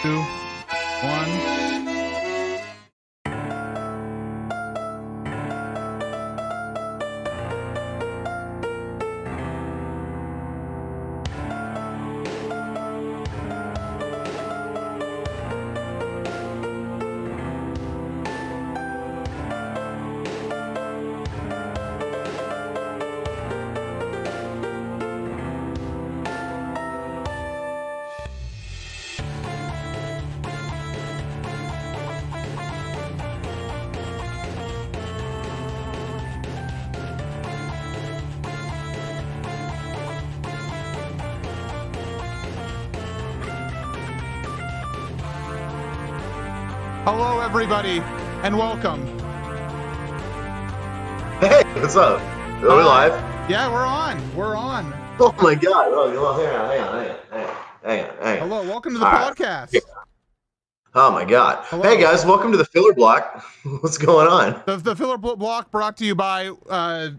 2, 1. Hello, everybody, and welcome. Hey, what's up? Are we live? Yeah, we're on. We're on. Oh my God! Oh, hang on. Hello, welcome to the All right. podcast. Oh my God! Hello. Hey guys, welcome to the filler block. What's going on? The filler block brought to you by the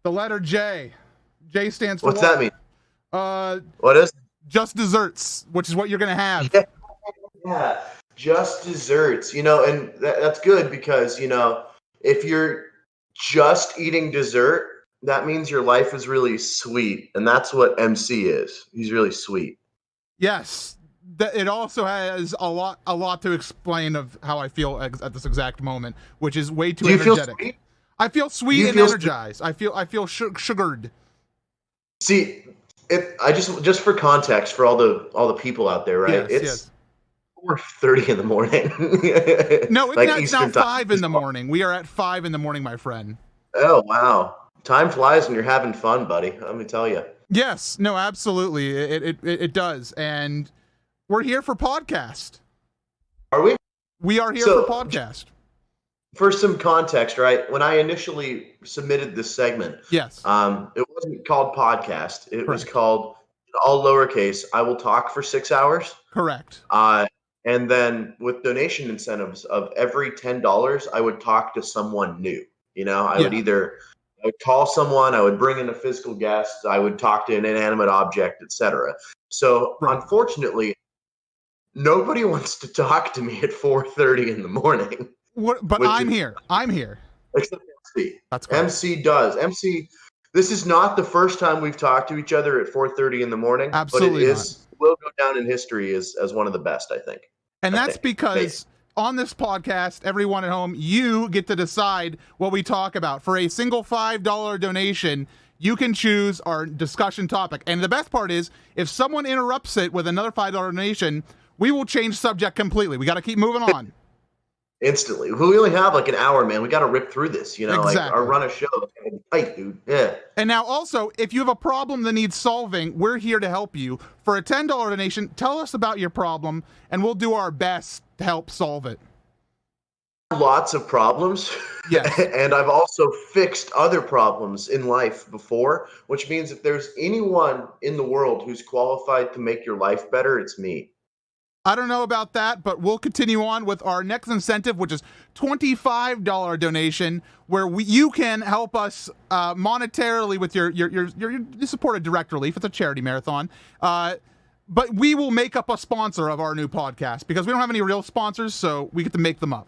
letter J. J stands for What's what? that mean? What is? Just desserts, which is what you're gonna have. Yeah, just desserts. You know, and that's good because if you're just eating dessert, that means your life is really sweet, and that's what MC is. He's really sweet. Yes, it also has a lot to explain of how I feel at this exact moment, which is way too energetic. Feel sweet? I feel sweet and energized. I feel sugared. See, I just for context for all the people out there, right? Yes. 4:30 in the morning. No, it's like now Eastern 5 in the morning. We are at 5 in the morning, my friend. Oh wow, time flies when you're having fun, buddy. Let me tell you. Yes, no, absolutely, it does, and we're here for podcast. Are we? We are here for podcast. For some context, right? When I initially submitted this segment, yes, it wasn't called podcast. It was called, all lowercase, I will talk for 6 hours. Correct. And then with donation incentives of every $10, I would talk to someone new. I would call someone, I would bring in a physical guest, I would talk to an inanimate object, etc. So unfortunately, nobody wants to talk to me at 4:30 in the morning. But I'm here. Except MC. That's correct. MC does. MC, this is not the first time we've talked to each other at 4:30 in the morning. Absolutely but it will go down in history as one of the best, I think. And that's because on this podcast, everyone at home, you get to decide what we talk about. For a single $5 donation, you can choose our discussion topic. And the best part is, if someone interrupts it with another $5 donation, we will change subject completely. We got to keep moving on. Instantly. We only have like an hour, man. We got to rip through this, Exactly. Like our run a show. Fight, dude. Yeah. And now also, if you have a problem that needs solving, we're here to help you. For a $10 donation, tell us about your problem, and we'll do our best to help solve it. Lots of problems. Yes. And I've also fixed other problems in life before, which means if there's anyone in the world who's qualified to make your life better, it's me. I don't know about that, but we'll continue on with our next incentive, which is $25 donation, where you can help us monetarily with your support of Direct Relief. It's a charity marathon. But we will make up a sponsor of our new podcast because we don't have any real sponsors, so we get to make them up.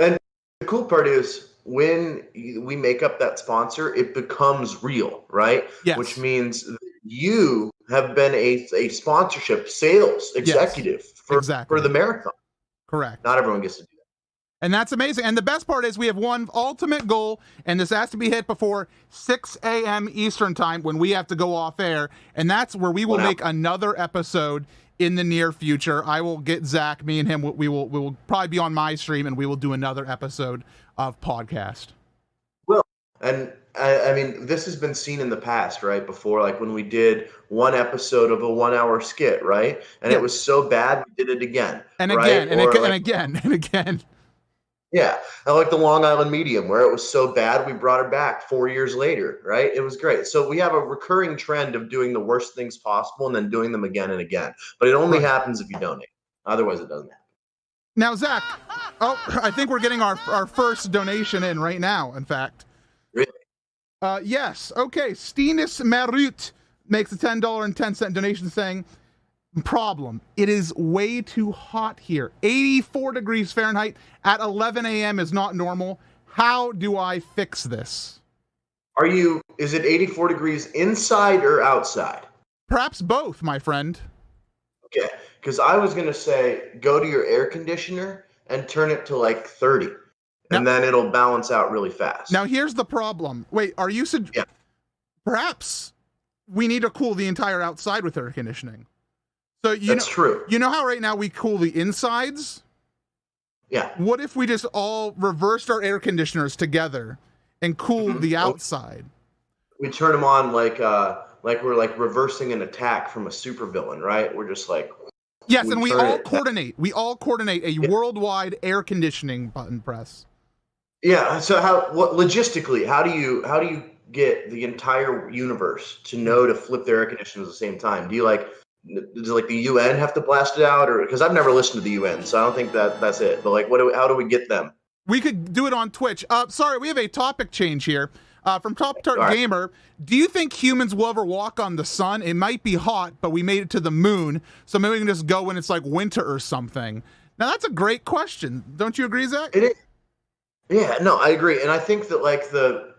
And the cool part is when we make up that sponsor, it becomes real, right? Yes. Which means you have been a sponsorship sales executive for the marathon. Correct. Not everyone gets to do that. And that's amazing. And the best part is we have one ultimate goal, and this has to be hit before 6 a.m. Eastern time when we have to go off air. And that's where we will make another episode in the near future. I will get Zach, me and him, we will probably be on my stream, and we will do another episode of podcast. Well, and I mean, this has been seen in the past, right? Before, like when we did one episode of a 1 hour skit, right? And it was so bad, we did it again. And right? again, and again, and again. Yeah. I like the Long Island Medium, where it was so bad, we brought it back 4 years later, right? It was great. So we have a recurring trend of doing the worst things possible and then doing them again and again. But it only happens if you donate. Otherwise, it doesn't happen. Now, Zach, I think we're getting our first donation in right now, in fact. Really? Yes. Okay. Stinus Marut makes a $10.10 donation saying, Problem. It is way too hot here. 84 degrees Fahrenheit at 11 a.m. is not normal. How do I fix this? Is it 84 degrees inside or outside? Perhaps both, my friend. Okay, because I was going to say go to your air conditioner and turn it to like 30, and then it'll balance out really fast. Now, here's the problem. Wait, are you... Yeah. Perhaps we need to cool the entire outside with air conditioning. So That's true. You know how right now we cool the insides? Yeah. What if we just all reversed our air conditioners together and cooled the outside? We turn them on like we're like reversing an attack from a supervillain, right? We're just like... Yes, and we all coordinate. We all coordinate a worldwide air conditioning button press. Yeah. So logistically, how do you get the entire universe to know to flip their air conditioners at the same time? Does like the UN have to blast it out, or because I've never listened to the UN, so I don't think that's it. But like, how do we get them? We could do it on Twitch. Sorry, we have a topic change here. From Top Tart Gamer, do you think humans will ever walk on the sun? It might be hot, but we made it to the moon, so maybe we can just go when it's like winter or something. Now, that's a great question. Don't you agree, Zach? It is. Yeah, no, I agree. And I think that like the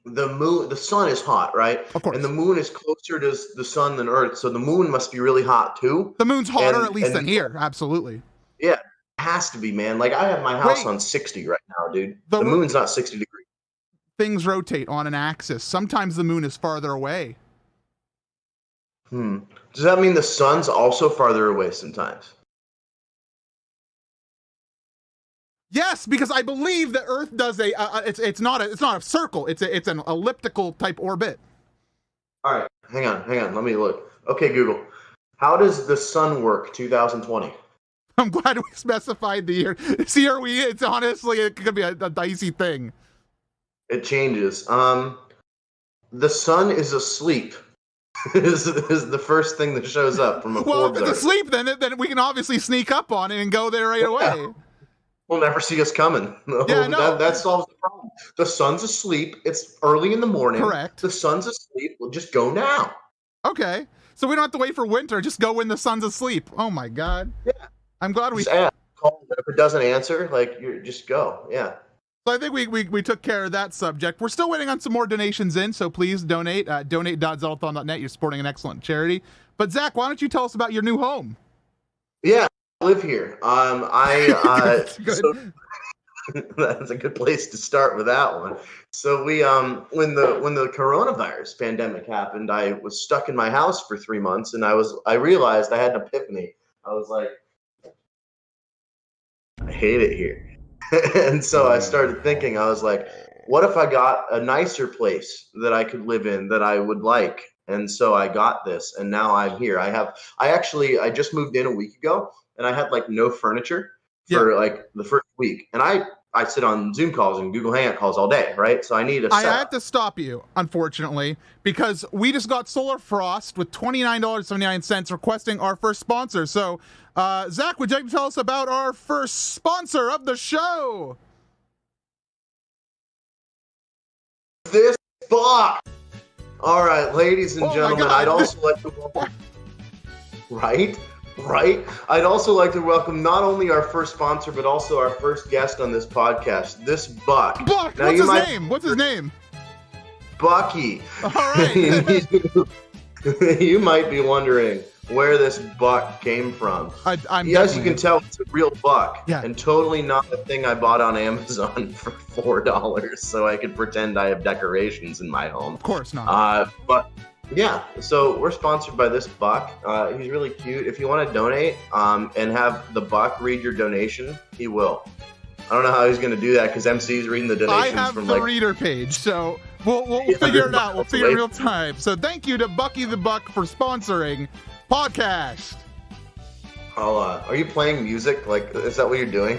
moon, the sun is hot, right? Of course. And the moon is closer to the sun than Earth, so the moon must be really hot too. The moon's hotter at least than here, absolutely. Yeah, it has to be, man. Like I have my house on 60 right now, dude. The moon's not 60 degrees. Things rotate on an axis. Sometimes the moon is farther away. Does that mean the sun's also farther away sometimes? Yes, because I believe the Earth does it's not a circle. It's an elliptical type orbit. All right, hang on. Let me look. Okay, Google. How does the sun work 2020? I'm glad we specified the year. See, it's honestly, it could be a dicey thing. It changes. The sun is asleep. is the first thing that shows up from a Forbes if it's asleep, then we can obviously sneak up on it and go there right away. Yeah. We'll never see us coming. Yeah, no. That solves the problem. The sun's asleep. It's early in the morning. Correct. The sun's asleep. We'll just go now. Okay. So we don't have to wait for winter. Just go when the sun's asleep. Oh, my God. Yeah. I'm glad we... Call it. If it doesn't answer, you just go. Yeah. So I think we took care of that subject. We're still waiting on some more donations in, so please donate. Donate.zeldathon.net. You're supporting an excellent charity. But Zach, why don't you tell us about your new home? Yeah, I live here. That's good. So, that's a good place to start with that one. So we when the coronavirus pandemic happened, I was stuck in my house for 3 months, and I realized I had an epiphany. I was like, I hate it here. And so I started thinking, I was like, what if I got a nicer place that I could live in that I would like? And so I got this, and now I'm here. I just moved in a week ago, and I had like no furniture for like the first week. And I sit on Zoom calls and Google Hangout calls all day, right? So I need a setup. I had to stop you, unfortunately, because we just got Solar Frost with $29.79 requesting our first sponsor. So, Zach, would you like to tell us about our first sponsor of the show? This box. All right, ladies and gentlemen, I'd also like to welcome... Right? I'd also like to welcome not only our first sponsor, but also our first guest on this podcast, this Buck. Buck, what's his name? Bucky. All right. You might be wondering where this buck came from. As you can tell, it's a real buck, and totally not a thing I bought on Amazon for $4 so I could pretend I have decorations in my home. Of course not. But yeah, so we're sponsored by this buck. He's really cute. If you want to donate and have the buck read your donation, he will. I don't know how he's going to do that because MC's reading the donations. I have the reader page, so we'll figure it out. We'll figure it real time. So thank you to Bucky the Buck for sponsoring podcast. Are you playing music? Like, is that what you're doing?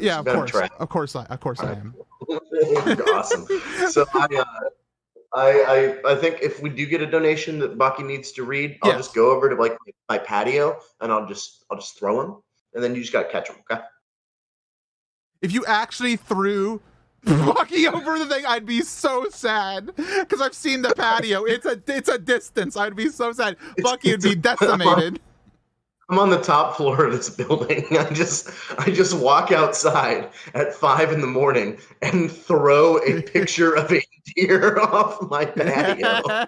Yeah, of course I am. Awesome. So I think if we do get a donation that Bucky needs to read, I'll just go over to like my patio and I'll just throw him, and then you just gotta catch him. Okay. If you actually threw Bucky over the thing, I'd be so sad because I've seen the patio. It's a distance. I'd be so sad. Bucky would be decimated. I'm on the top floor of this building. I just walk outside at 5 in the morning and throw a picture of a deer off my patio.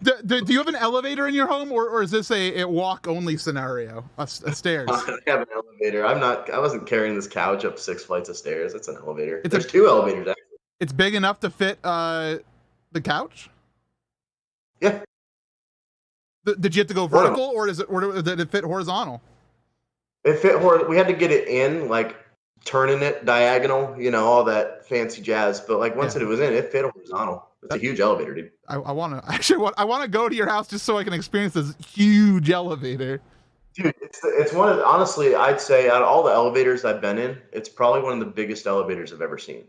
Do you have an elevator in your home, or is this a walk only scenario? A stairs? I have an elevator. I wasn't carrying this couch up 6 flights of stairs. It's an elevator. There's 2 elevators actually. It's big enough to fit the couch? Yeah. Did you have to go vertical, or did it fit horizontal? It fit we had to get it in, like turning it diagonal, all that fancy jazz. But like once it was in, it fit horizontal. It's a huge elevator, dude. I want to go to your house just so I can experience this huge elevator. Dude, it's one of honestly, I'd say out of all the elevators I've been in, it's probably one of the biggest elevators I've ever seen.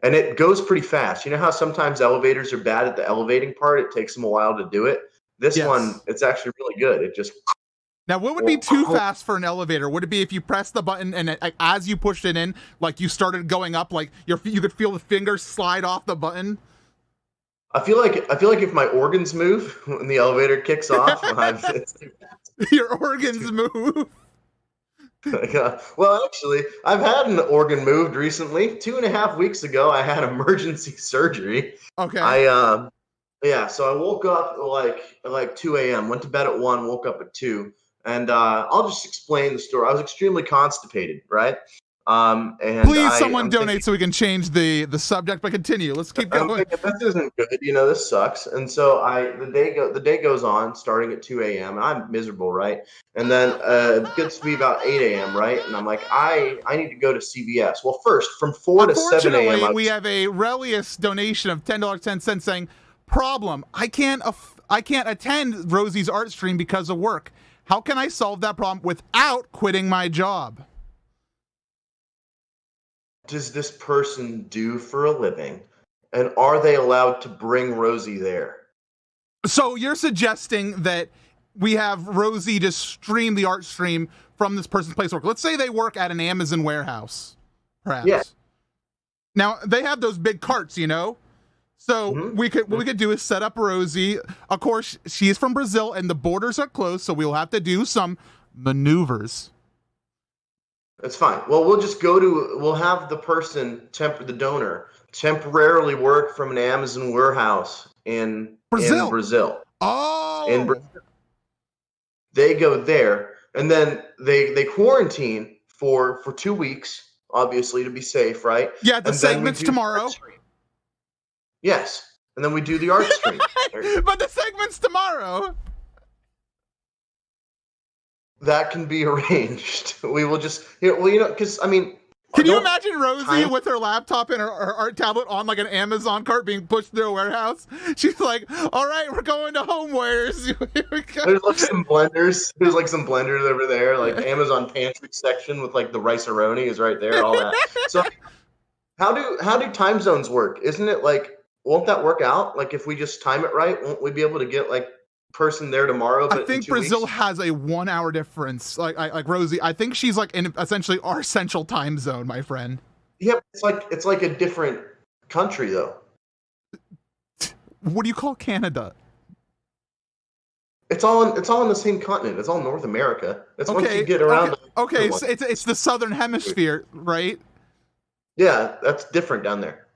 And it goes pretty fast. You know how sometimes elevators are bad at the elevating part? It takes them a while to do it. This one, it's actually really good. It just... Now, what would be too fast for an elevator? Would it be if you press the button and as you pushed it in, like you started going up, like you could feel the fingers slide off the button? I feel like if my organs move when the elevator kicks off, it's too fast. Your organs move. Well, actually, I've had an organ moved recently. 2.5 weeks ago, I had emergency surgery. Okay. So I woke up like 2 a.m., went to bed at 1, woke up at 2. And I'll just explain the story. I was extremely constipated, right? And please, someone donate so we can change the subject. But continue. Let's keep going. I'm thinking, this isn't good. This sucks. And so the day goes on, starting at 2 a.m. and I'm miserable, right? And then it gets to be about 8 a.m., right? And I'm like, I need to go to CVS. Well, first from 4 to 7 a.m. Unfortunately, we have a Relius donation of $10.10 saying, "Problem: I can't attend Rosie's art stream because of work. How can I solve that problem without quitting my job?" Does this person do for a living? And are they allowed to bring Rosie there? So you're suggesting that we have Rosie just stream the art stream from this person's place of work. Let's say they work at an Amazon warehouse, perhaps. Yeah. Now, they have those big carts, So what we could do is set up Rosie. Of course, she's from Brazil and the borders are closed, so we'll have to do some maneuvers. That's fine. Well, we'll have the person, the donor, temporarily work from an Amazon warehouse in Brazil. Oh. In Brazil. They go there, and then they quarantine for 2 weeks, obviously, to be safe, right? Yeah, the segment's tomorrow. Yes, and then we do the art stream. But the segment's tomorrow. That can be arranged. We will just, because can you imagine Rosie with her laptop and her art tablet on like an Amazon cart being pushed through a warehouse? She's like, "All right, we're going to Homewares." There's like some blenders. There's like some blenders over there, like Amazon pantry section with like the rice-a-roni is right there, all that. So, how do time zones work? Isn't it like? Won't that work out? Like if we just time it right, won't we be able to get like person there tomorrow? But I think Brazil has a 1 hour difference. Like Rosie, I think she's like in essentially our central time zone, my friend. Yeah, it's like a different country though. What do you call Canada? It's all in the same continent. It's all North America. It's once you get around. Okay, so it's the southern hemisphere, right? Yeah, that's different down there.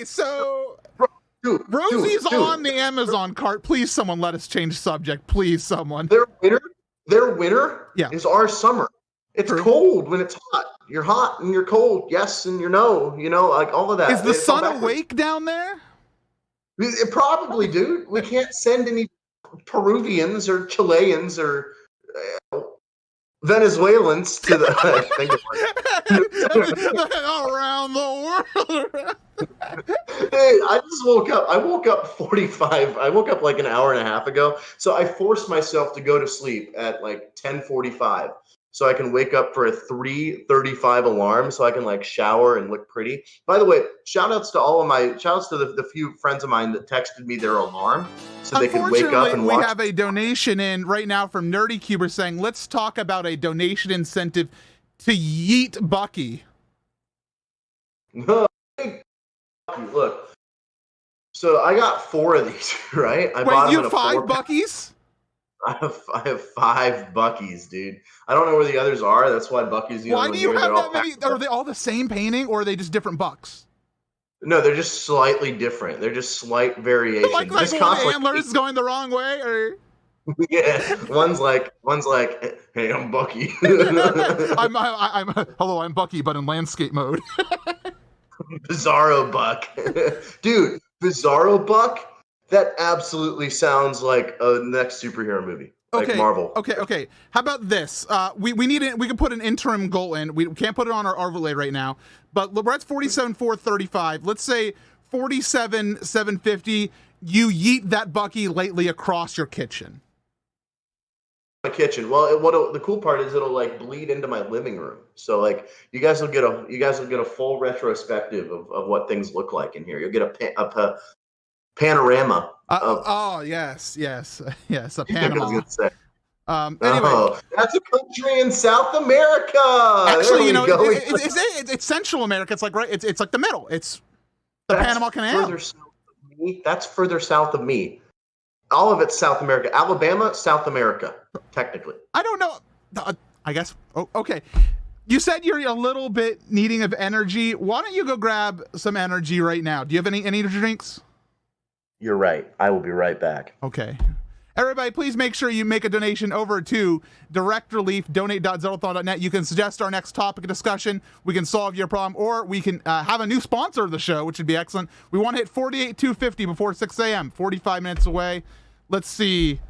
So Rosie's on the Amazon cart. Please, someone let us change subject. Please, someone. Their winter is our summer. It's cold when it's hot. You're hot and you're cold. Yes and you're no. Like all of that. Is the sun awake down there? It probably, dude. We can't send any Peruvians or Chileans or Venezuelans to the around the world. Hey, I just woke up. I woke up like an hour and a half ago. So I forced myself to go to sleep at like 10:45. So I can wake up for a 3:35 alarm so I can like shower and look pretty. By the way, shout outs to the few friends of mine that texted me their alarm so they could wake up and watch. We have a donation in right now from Nerdy Cuber saying, let's talk about a donation incentive to yeet Bucky. Look, So I got 4 of these, right? I Wait, bought them you in have a 5 Buckies? I have 5 Buckies, dude. I don't know where the others are. That's why Bucky's the Why only do one you here. have They're all that many? packed Are up. they all the same painting, or are they just different bucks? No, they're just slightly different. They're just slight variations. like This one costs antler's going the wrong way, or yeah. One's like, hey, I'm Bucky. I'm Bucky, but in landscape mode. Bizarro Buck. Dude, Bizarro Buck? That absolutely sounds like a next superhero movie. Like Marvel. Okay. How about this? We can put an interim goal in. We can't put it on our overlay right now, but we're at 47,435. Let's say 47,750. You yeet that Bucky lately across your kitchen. My kitchen. Well, the cool part is it'll like bleed into my living room. So like you guys will get a full retrospective of what things look like in here. You'll get a panorama. Yes, a I was Panama. gonna say. Anyway, that's a country in South America. Actually, it's Central America. It's like it's like the middle. It's the Panama Canal. Further south of me. That's further south of me. All of it's South America. Alabama, South America, technically. I don't know. I guess. Oh, okay. You said you're a little bit needing of energy. Why don't you go grab some energy right now? Do you have any energy drinks? You're right. I will be right back. Okay. Everybody, please make sure you make a donation over to Direct Relief, donate.zeldathon.net. You can suggest our next topic of discussion. We can solve your problem, or we can have a new sponsor of the show, which would be excellent. We want to hit 48,250 before 6 a.m., 45 minutes away. Let's see.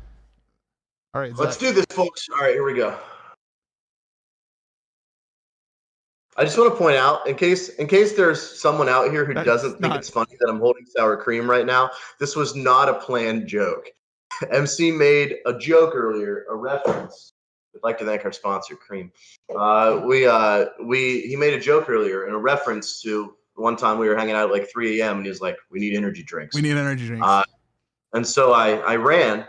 All right. Let's do this, folks. All right, here we go. I just want to point out, in case there's someone out here who doesn't think it's funny that I'm holding sour cream right now, this was not a planned joke. MC made a joke earlier, a reference. I'd like to thank our sponsor, Cream. He made a joke earlier in a reference to one time we were hanging out at like 3 a.m. and he was like, "We need energy drinks." And so I ran,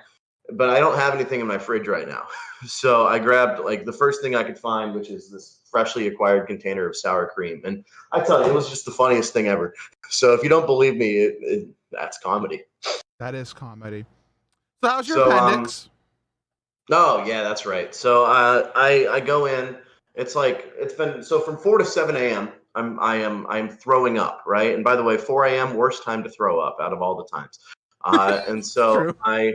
but I don't have anything in my fridge right now. So I grabbed like the first thing I could find, which is this freshly acquired container of sour cream. And I tell you, it was just the funniest thing ever. So if you don't believe me, that's comedy. That is comedy. So how's your appendix? Oh yeah, that's right. So I go in. It's like it's been so from 4 to 7 a.m. I'm throwing up, right? And by the way, 4 a.m. worst time to throw up out of all the times. And so I'm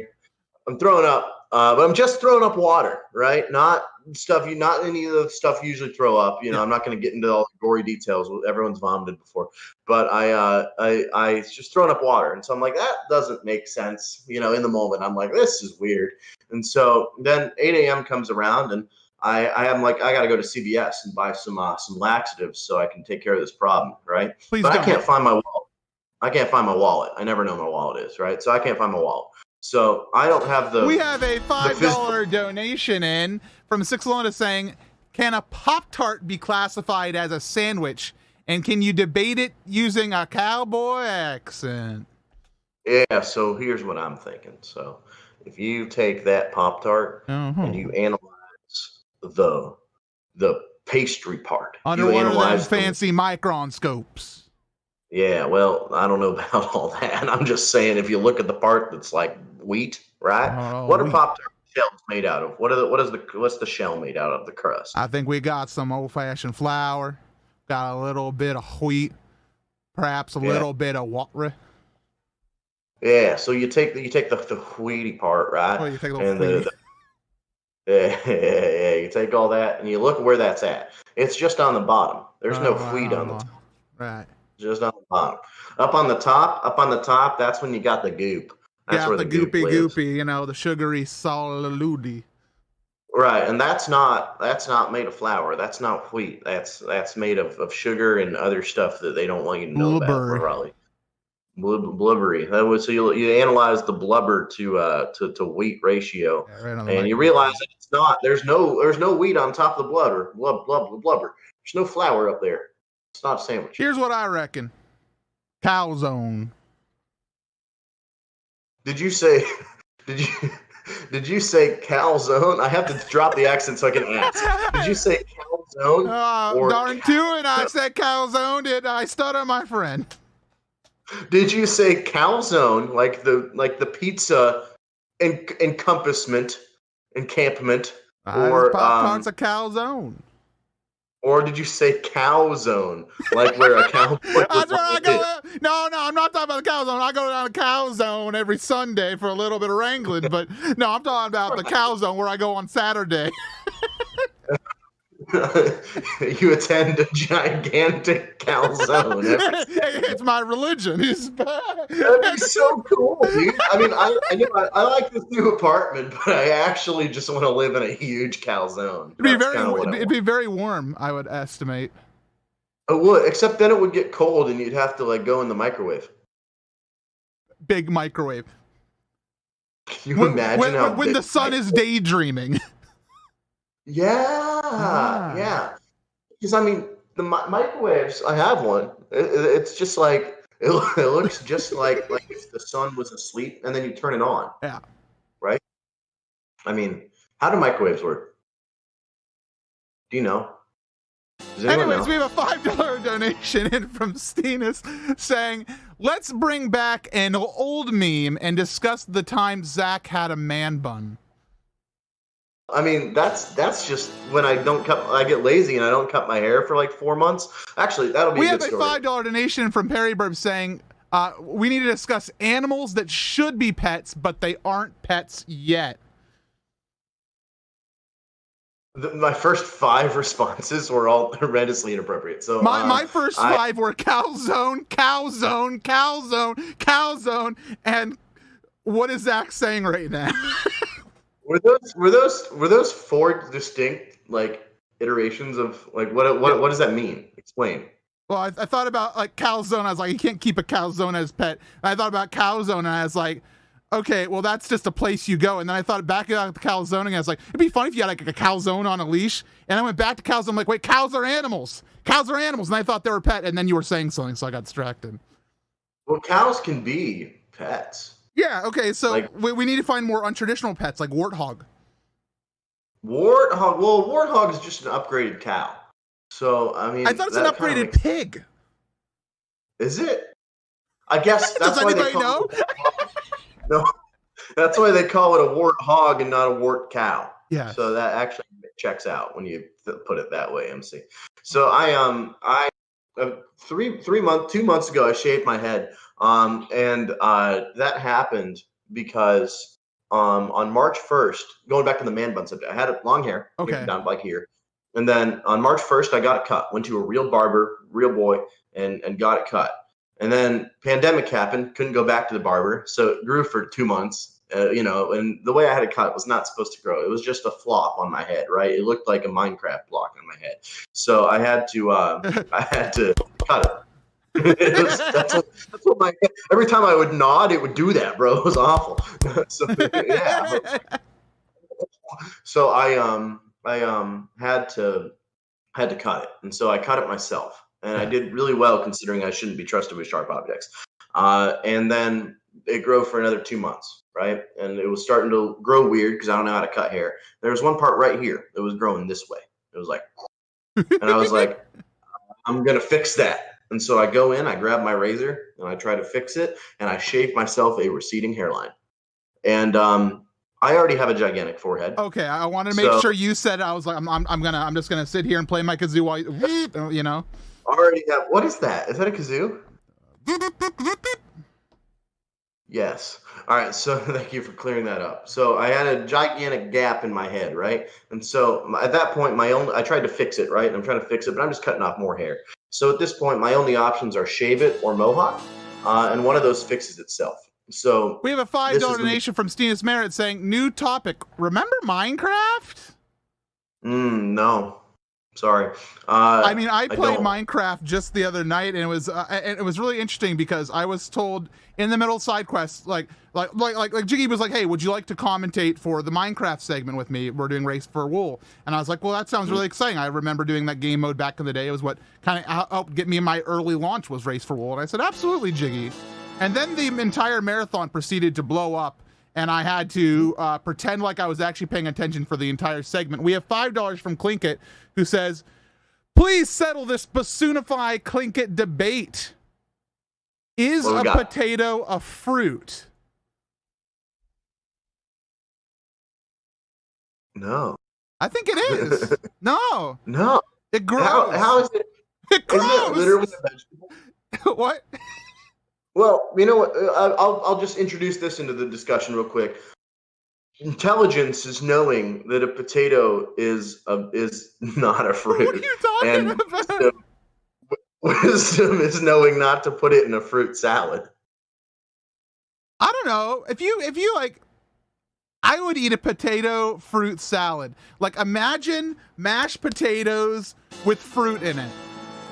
throwing up, but I'm just throwing up water, right? Not any of the stuff you usually throw up. You know, I'm not going to get into all the gory details. Everyone's vomited before, but I just throwing up water, and so I'm like, that doesn't make sense. You know, in the moment, I'm like, this is weird. And so then 8 a.m. comes around, and I am like, I got to go to CVS and buy some laxatives so I can take care of this problem, right? Please but don't. I can't find my wallet. I never know where my wallet is, right? So I can't find my wallet. So I don't have the. We have a $5 donation in from Sixalona saying, "Can a Pop-Tart be classified as a sandwich? And can you debate it using a cowboy accent?" Yeah. So here's what I'm thinking. So if you take that Pop-Tart and you analyze the pastry part under one of those fancy micron scopes. Yeah, well, I don't know about all that. I'm just saying, if you look at the part that's like wheat, right? What are Pop-Tart shells made out of? What's the shell made out of? The crust. I think we got some old-fashioned flour, got a little bit of wheat, perhaps a little bit of water. Yeah, so you take the wheaty part, right? Oh, you take the yeah, you take all that and you look where that's at. It's just on the bottom. There's no wheat on the top. Right. Just on the bottom. Up on the top, that's when you got the goop. That's where the goopy, you know, the sugary solidity. Right, and that's not made of flour. That's not wheat. That's made of sugar and other stuff that they don't want you to know about. Probably blubbery. So you analyze the blubber to wheat ratio, and you realize that it's not. There's no wheat on top of the blubber. There's no flour up there. It's not a sandwich. Here's what I reckon. Calzone. Did you say calzone? I have to drop the accent so I can ask. Did you say calzone? Darn tootin', I said calzone. Did I stutter, my friend? Did you say calzone, like the pizza encompassment, encampment, This or Pop-Tart's a calzone. or did you say cow zone, like where a cowboy would That's where I want it? go. No, I'm not talking about the cow zone. I go down the cow zone every Sunday for a little bit of wrangling. But no, I'm talking about the cow zone where I go on Saturday. You attend a gigantic calzone. It's my religion. That'd be so cool, dude. I mean, I like this new apartment, but I actually just want to live in a huge calzone. It'd be very warm, I would estimate. It would, except then it would get cold and you'd have to like go in the microwave. Big microwave. Can you imagine when the sun is daydreaming? Yeah, yeah. Because I mean, the microwaves. I have one. It's just like it looks just like if the sun was asleep, and then you turn it on. Yeah. Right. I mean, how do microwaves work? Do you know? Anyways, we have a $5 donation in from Steenus saying, "Let's bring back an old meme and discuss the time Zach had a man bun." I mean, that's just when I get lazy and I don't cut my hair for like 4 months. Actually, that'll be a good story. We have a $5 donation from Perry Burb saying, we need to discuss animals that should be pets, but they aren't pets yet. My first 5 responses were all horrendously inappropriate. So my first 5 were calzone, calzone, calzone, calzone, and what is Zach saying right now? Were those 4 distinct like iterations of like what does that mean? Explain. Well, I thought about like calzone. I was like, you can't keep a calzone as pet. And I thought about calzone, and I was like, okay, well that's just a place you go. And then I thought back about the calzone, and I was like, it'd be funny if you had like a calzone on a leash. And I went back to calzone. I'm like, wait, cows are animals. Cows are animals, and I thought they were pet. And then you were saying something, so I got distracted. Well, cows can be pets. Yeah, okay, so like, we need to find more untraditional pets, like warthog. Warthog? Well, warthog is just an upgraded cow. So, I mean... I thought it's an upgraded pig. Is it? I guess that's Does why anybody they call know? No, that's why they call it a warthog and not a wart cow. Yeah. So that actually checks out when you put it that way, MC. So I 2 months ago, I shaved my head. And that happened because on March 1st, going back to the man bun subject, I had long hair, down like here. And then on March 1st, I got it cut. Went to a real barber, real boy, and got it cut. And then pandemic happened, couldn't go back to the barber, so it grew for 2 months. And the way I had it cut was not supposed to grow. It was just a flop on my head, right? It looked like a Minecraft block on my head. So I had to cut it. That's what every time I would nod, it would do that, bro. It was awful. So yeah. So I had to cut it, and so I cut it myself, and I did really well considering I shouldn't be trusted with sharp objects. And then it grew for another 2 months, right? And it was starting to grow weird because I don't know how to cut hair. There was one part right here that was growing this way. It was like, and I was like, I'm gonna fix that. And so I go in, I grab my razor, and I try to fix it, and I shave myself a receding hairline. And I already have a gigantic forehead. Okay, I wanted to make sure you said it. I was like, I'm just gonna sit here and play my kazoo while you know. Already have. What is that? Is that a kazoo? Yes. All right. So thank you for clearing that up. So I had a gigantic gap in my head, right? And so at that point, I tried to fix it, right? And I'm trying to fix it, but I'm just cutting off more hair. So at this point, my only options are shave it or mohawk, and one of those fixes itself. So we have a $5 donation from Steenus Merritt saying, "New topic. Remember Minecraft?" No. Sorry. I mean, I played Minecraft just the other night, and it was really interesting because I was told in the middle of side quests, like Jiggy was like, "Hey, would you like to commentate for the Minecraft segment with me? We're doing Race for Wool." And I was like, "Well, that sounds really exciting. I remember doing that game mode back in the day. It was what kind of helped get me in my early launch was Race for Wool." And I said, "Absolutely, Jiggy." And then the entire marathon proceeded to blow up, and I had to pretend like I was actually paying attention for the entire segment. We have $5 from Clinkit, who says, "Please settle this Basoonify Clinkit debate." Is What we a got? potato a fruit? No. I think it is. No, No. it How grows. is it? It Isn't it grows. literally a vegetable? What? Well, you know what? I'll just introduce this into the discussion real quick. Intelligence is knowing that a potato is not a What are fruit, you talking and about? wisdom is knowing not to put it in a fruit salad. I don't know. If you like, I would eat a potato fruit salad. Like, imagine mashed potatoes with fruit in it.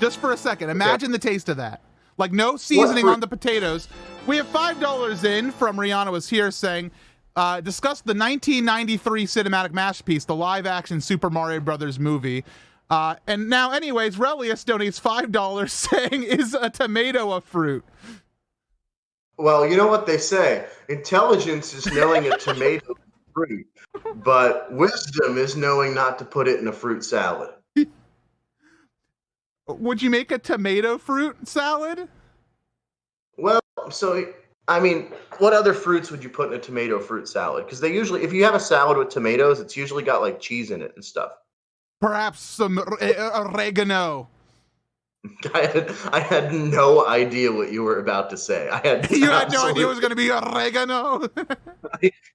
Just for a second. Imagine the taste of that. Like, no seasoning on the potatoes. We have $5 in from Rihanna was here saying, discuss the 1993 cinematic masterpiece, the live-action Super Mario Brothers movie. And now, anyways, Relius donates $5 saying, is a tomato a fruit? Well, you know what they say. Intelligence is knowing a tomato is fruit, but wisdom is knowing not to put it in a fruit salad. Would you make a tomato fruit salad? Well, so I mean, what other fruits would you put in a tomato fruit salad? Because they usually, if you have a salad with tomatoes, it's usually got like cheese in it and stuff. Perhaps some oregano. I had no idea what you were about to say. I had You had no idea it was going to be oregano.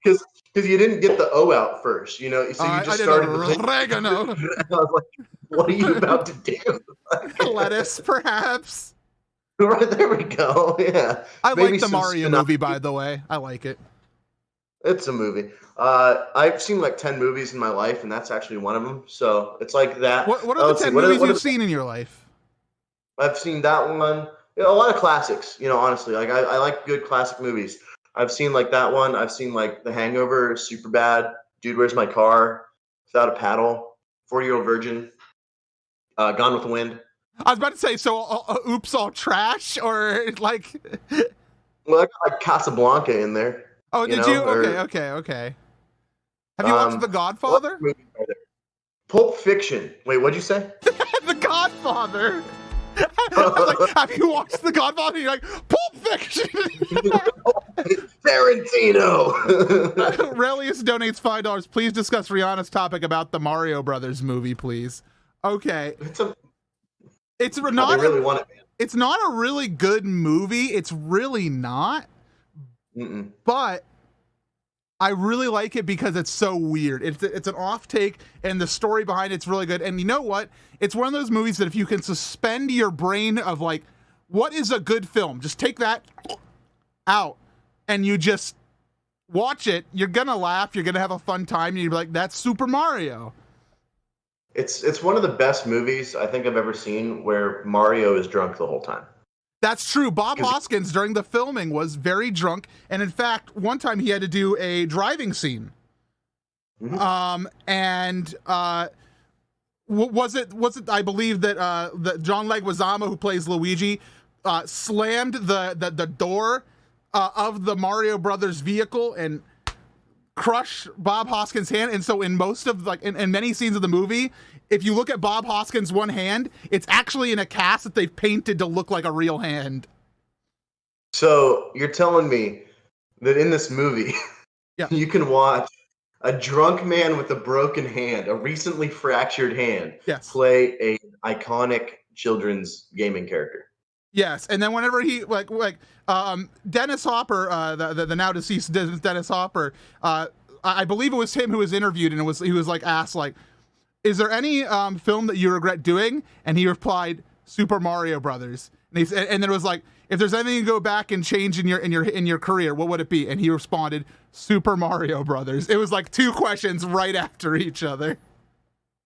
because you didn't get the O out first, you know. So you just started with oregano. I was like, "What are you about to do?" Lettuce, perhaps. Right, there we go. Yeah, I maybe like the some Mario movie, by the way. I like it. It's a movie. I've seen like 10 movies in my life, and that's actually one of them. So it's like that. What are the 10 movies you've seen in your life? I've seen that one. You know, a lot of classics, you know, honestly. Like I like good classic movies. I've seen like that one. I've seen like The Hangover, Super Bad, Dude, Where's My Car, Without a Paddle, 40-Year-Old Virgin, Gone with the Wind. I was about to say, so Oops All Trash, or like... Well, I got like Casablanca in there. Oh, did you? Okay. Have you watched The Godfather? Pulp Fiction. Wait, what'd you say? The Godfather. I was like, have you watched The Godfather? And you're like, Pulp Fiction. Tarantino. Relius donates $5. Please discuss Rihanna's topic about the Mario Brothers movie, please. Okay. It's not. They really want it, man. It's not a really good movie. It's really not. Mm-mm. But I really like it because it's so weird. It's an off take, and the story behind it's really good. And you know what? It's one of those movies that if you can suspend your brain of like, what is a good film? Just take that out, and you just watch it. You're gonna laugh. You're gonna have a fun time. And you're like, that's Super Mario. It's one of the best movies I think I've ever seen where Mario is drunk the whole time. That's true. Bob Hoskins during the filming was very drunk, and in fact, one time he had to do a driving scene. Mm-hmm. Was it? I believe that John Leguizamo, who plays Luigi, slammed the door of the Mario Brothers vehicle and crushed Bob Hoskins' hand. And so in most of in many scenes of the movie, if you look at Bob Hoskins' one hand, it's actually in a cast that they've painted to look like a real hand. So you're telling me that in this movie, you can watch a drunk man with a broken hand, a recently fractured hand, play an iconic children's gaming character. Yes, and then whenever he Dennis Hopper, the now deceased Dennis Hopper, I believe it was him who was interviewed, and he was like asked like, is there any film that you regret doing? And he replied, Super Mario Brothers. And then it was like, if there's anything you go back and change in your career, what would it be? And he responded, Super Mario Brothers. It was like two questions right after each other.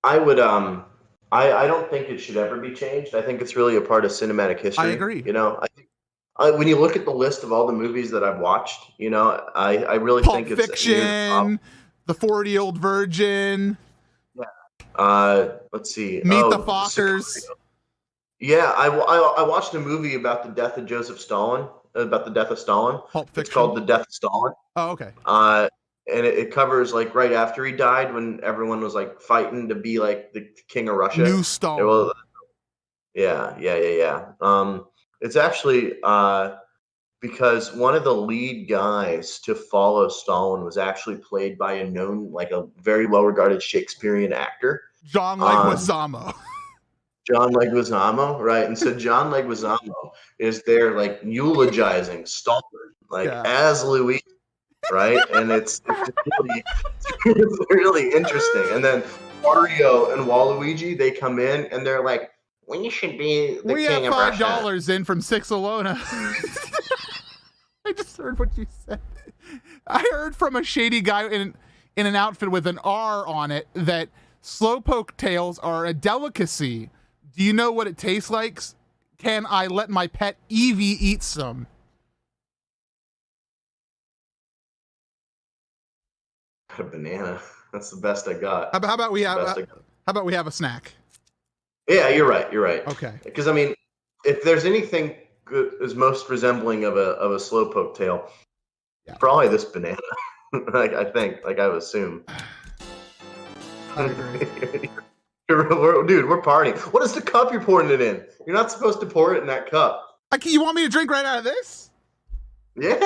I would I don't think it should ever be changed. I think it's really a part of cinematic history. I agree. You know, I think when you look at the list of all the movies that I've watched, you know, I really think it's Pulp Fiction, The 40-Year-Old Virgin. Let's see. Meet the Fockers. Yeah, I watched a movie about the death of Joseph Stalin, about the death of Stalin. Pulp Fiction. It's called The Death of Stalin. Oh, okay. And it covers like right after he died when everyone was like fighting to be like the king of Russia. New Stalin. Yeah. It's actually because one of the lead guys to follow Stalin was actually played by a known, like a very well-regarded Shakespearean actor. John Leguizamo. John Leguizamo, right? And so John Leguizamo is there, like, eulogizing Stalin, like, as Louis, right? And it's really interesting. And then Mario and Waluigi, they come in and they're like, "We should be the king of Russia." We have $5 in from Six Alona. I just heard what you said. I heard from a shady guy in an outfit with an R on it that slowpoke tails are a delicacy. Do you know what it tastes like? Can I let my pet Evie eat some? A banana. That's the best I got. How about we have a snack? Yeah, you're right. Okay. Because I mean, if there's anything good is most resembling of a slowpoke tail, probably this banana. I think, I would assume. I agree. Dude, we're partying. What is the cup you're pouring it in? You're not supposed to pour it in that cup. You want me to drink right out of this? Yeah.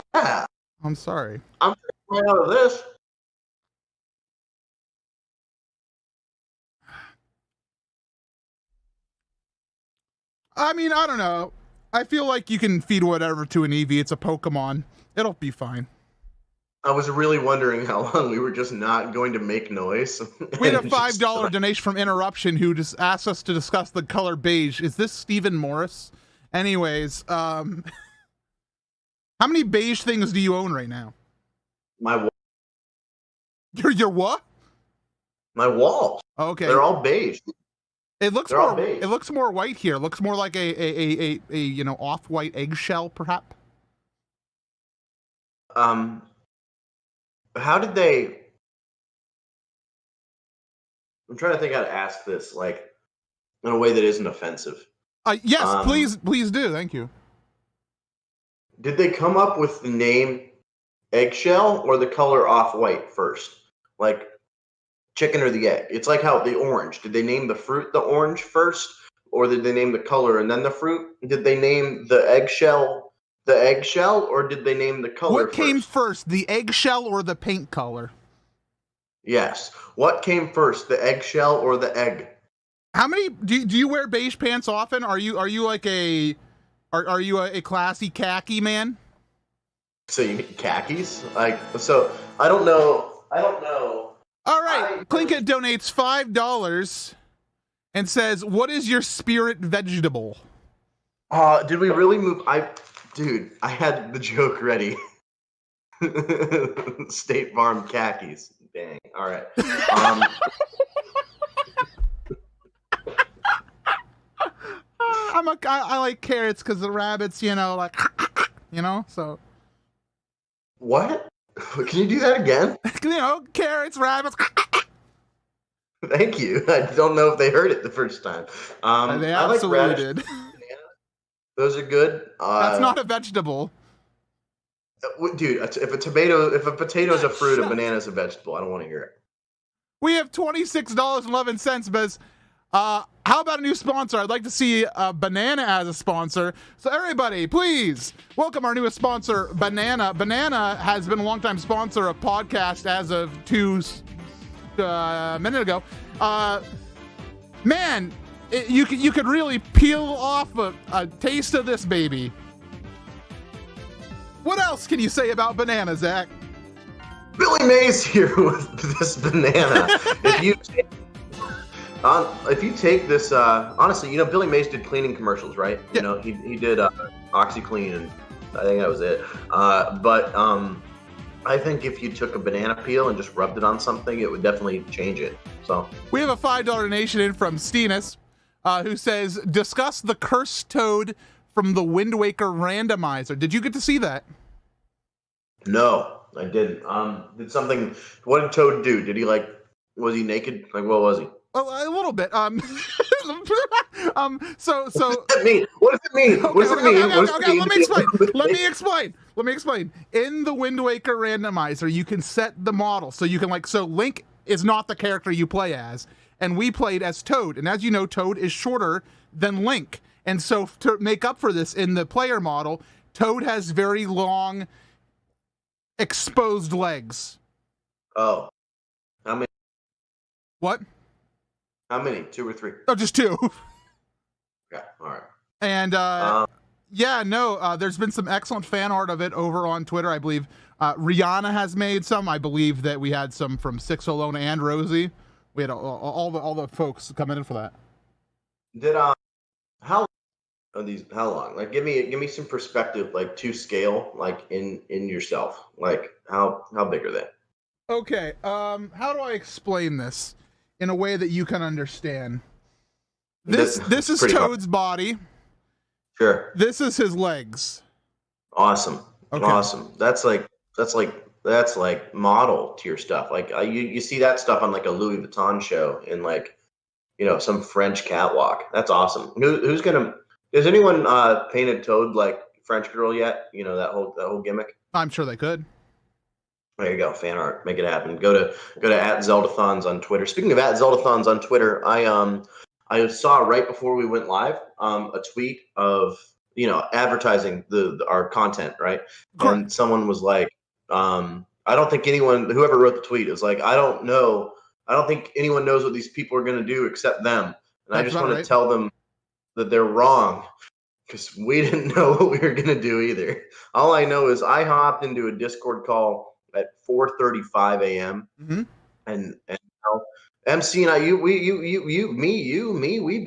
I'm sorry. I'm drinking right out of this. I mean, I don't know. I feel like you can feed whatever to an Eevee. It's a Pokemon. It'll be fine. I was really wondering how long we were just not going to make noise. We had a $5 donation from Interruption who just asked us to discuss the color beige. Is this Stephen Morris? Anyways, how many beige things do you own right now? My wall. Your what? My walls. Okay. They're all beige. It looks more white here. It looks more like a off-white eggshell, perhaps. How did they? I'm trying to think how to ask this, like, in a way that isn't offensive. Yes, please do. Thank you. Did they come up with the name eggshell or the color off-white first? Like, chicken or the egg? It's like how the orange. Did they name the fruit the orange first, or did they name the color and then the fruit? Did they name the eggshell, or did they name the color What came first, the eggshell or the paint color? Yes. What came first, the eggshell or the egg? How many do you wear beige pants often? Are you like a classy khaki man? So you mean khakis? Like, so I don't know. All right, Clinkit donates $5 and says, "What is your spirit vegetable?" Did we really move? Dude, I had the joke ready. State Farm khakis. Dang. All right. I like carrots because the rabbits, so. What? Can you do that again? Carrots, rabbits. Thank you. I don't know if they heard it the first time. They absolutely did. Those are good. That's not a vegetable. Dude, if a potato is a fruit, a banana is a vegetable. I don't want to hear it. We have $26.11, Biz. How about a new sponsor? I'd like to see Banana as a sponsor. So everybody, please welcome our newest sponsor, Banana. Banana has been a longtime sponsor of podcast as of 2 minutes ago. Man, you could really peel off a taste of this baby. What else can you say about Banana, Zach? Billy Mays here with this banana. If you take this, honestly, Billy Mays did cleaning commercials, right? Yeah. He did OxyClean, and I think that was it. But I think if you took a banana peel and just rubbed it on something, it would definitely change it. So we have a $5 donation in from Steenus, who says, "Discuss the cursed toad from the Wind Waker randomizer." Did you get to see that? No, I didn't. What did Toad do? Did he was he naked? Like, what was he? A little bit. So what does it mean? What does it mean? Let me explain. In the Wind Waker randomizer, you can set the model. So you can so Link is not the character you play as, and we played as Toad. And as you know, Toad is shorter than Link. And so to make up for this in the player model, Toad has very long, exposed legs. Oh, how many? What? How many? 2 or 3? Oh, just 2. Yeah, all right. And there's been some excellent fan art of it over on Twitter. I believe Rihanna has made some. I believe that we had some from Six Alone and Rosie. We had all the folks coming in for that. Did how are these? How long? Like, give me some perspective, like to scale, like in yourself. Like, how big are they? Okay. How do I explain this in a way that you can understand? This is Toad's body. Sure. This is his legs. Awesome. Okay. Awesome. That's like model tier stuff. Like you see that stuff on like a Louis Vuitton show in like, some French catwalk. That's awesome. Who's gonna? Has anyone painted Toad like French girl yet? That whole gimmick. I'm sure they could. There you go, fan art. Make it happen. Go to @Zeldathons on Twitter. Speaking of @Zeldathons on Twitter, I saw right before we went live a tweet of advertising our content, right? Correct. And someone was like, I don't think whoever wrote the tweet is like, I don't think anyone knows what these people are going to do except them. And I just want to tell them that they're wrong, because we didn't know what we were going to do either. All I know is I hopped into a Discord call at 4:35 a.m. Mm-hmm. and MC and I, we've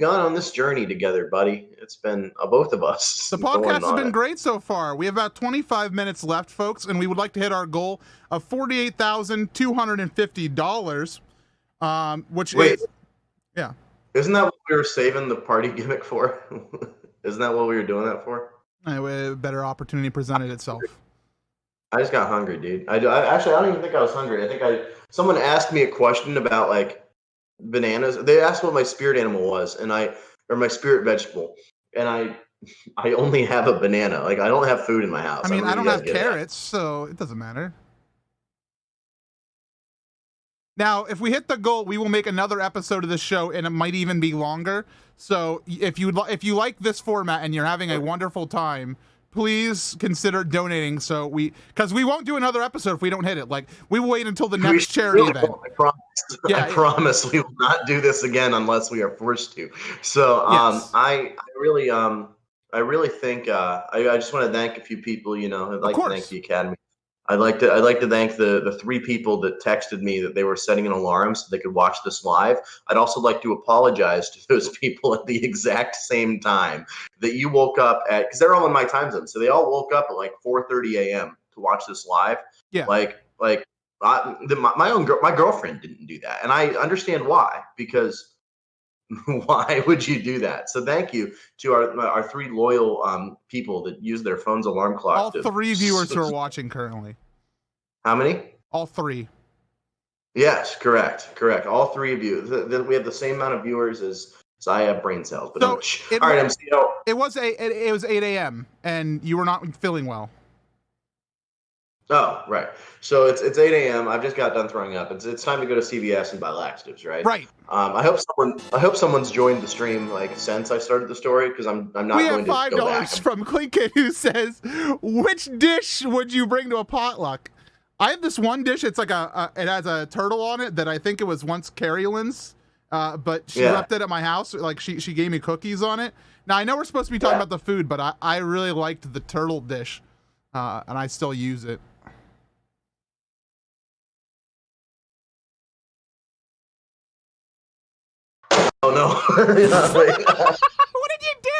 gone on this journey together, buddy. It's been both of us. The podcast has been great so far. We have about 25 minutes left, folks, and we would like to hit our goal of $48,250, which is... Yeah. Isn't that what we were saving the party gimmick for? Isn't that what we were doing that for? Anyway, a better opportunity presented itself. I just got hungry, dude. I don't even think I was hungry. I think someone asked me a question about like bananas. They asked what my spirit animal was, or my spirit vegetable, and I only have a banana. Like, I don't have food in my house. I mean, I don't have carrots, so it doesn't matter. Now, if we hit the goal, we will make another episode of this show, and it might even be longer. So if you like this format and you're having a wonderful time, please consider donating. Because we won't do another episode if we don't hit it. Like, we will wait until the next charity event. I promise. Yeah, I promise we will not do this again unless we are forced to. So yes. I really think I just want to thank a few people. I'd like to thank the Academy. I'd like to thank the 3 people that texted me that they were setting an alarm so they could watch this live. I'd also like to apologize to those people at the exact same time that you woke up at, because they're all in my time zone. So they all woke up at like 4:30 a.m. to watch this live. Yeah. My girlfriend didn't do that, and I understand why, because why would you do that? So thank you to our 3 loyal people that use their phone's alarm clock. All 3 viewers who are watching currently. How many? All 3. Yes, correct. All 3 of you. We have the same amount of viewers as I have brain cells. But all right, MCO. It was 8 a.m. and you were not feeling well. Oh, right. So it's 8 a.m. I've just got done throwing up. It's time to go to CVS and buy laxatives, right? Right. I hope someone's joined the stream like since I started the story, because I'm not going to go back. We have $5 from Clinkin, who says, "Which dish would you bring to a potluck?" I have this one dish. It's like it has a turtle on it that I think it was once Carrie Lynn's, but she left it at my house. Like she gave me cookies on it. Now I know we're supposed to be talking about the food, but I really liked the turtle dish, and I still use it. Oh no! What did you do?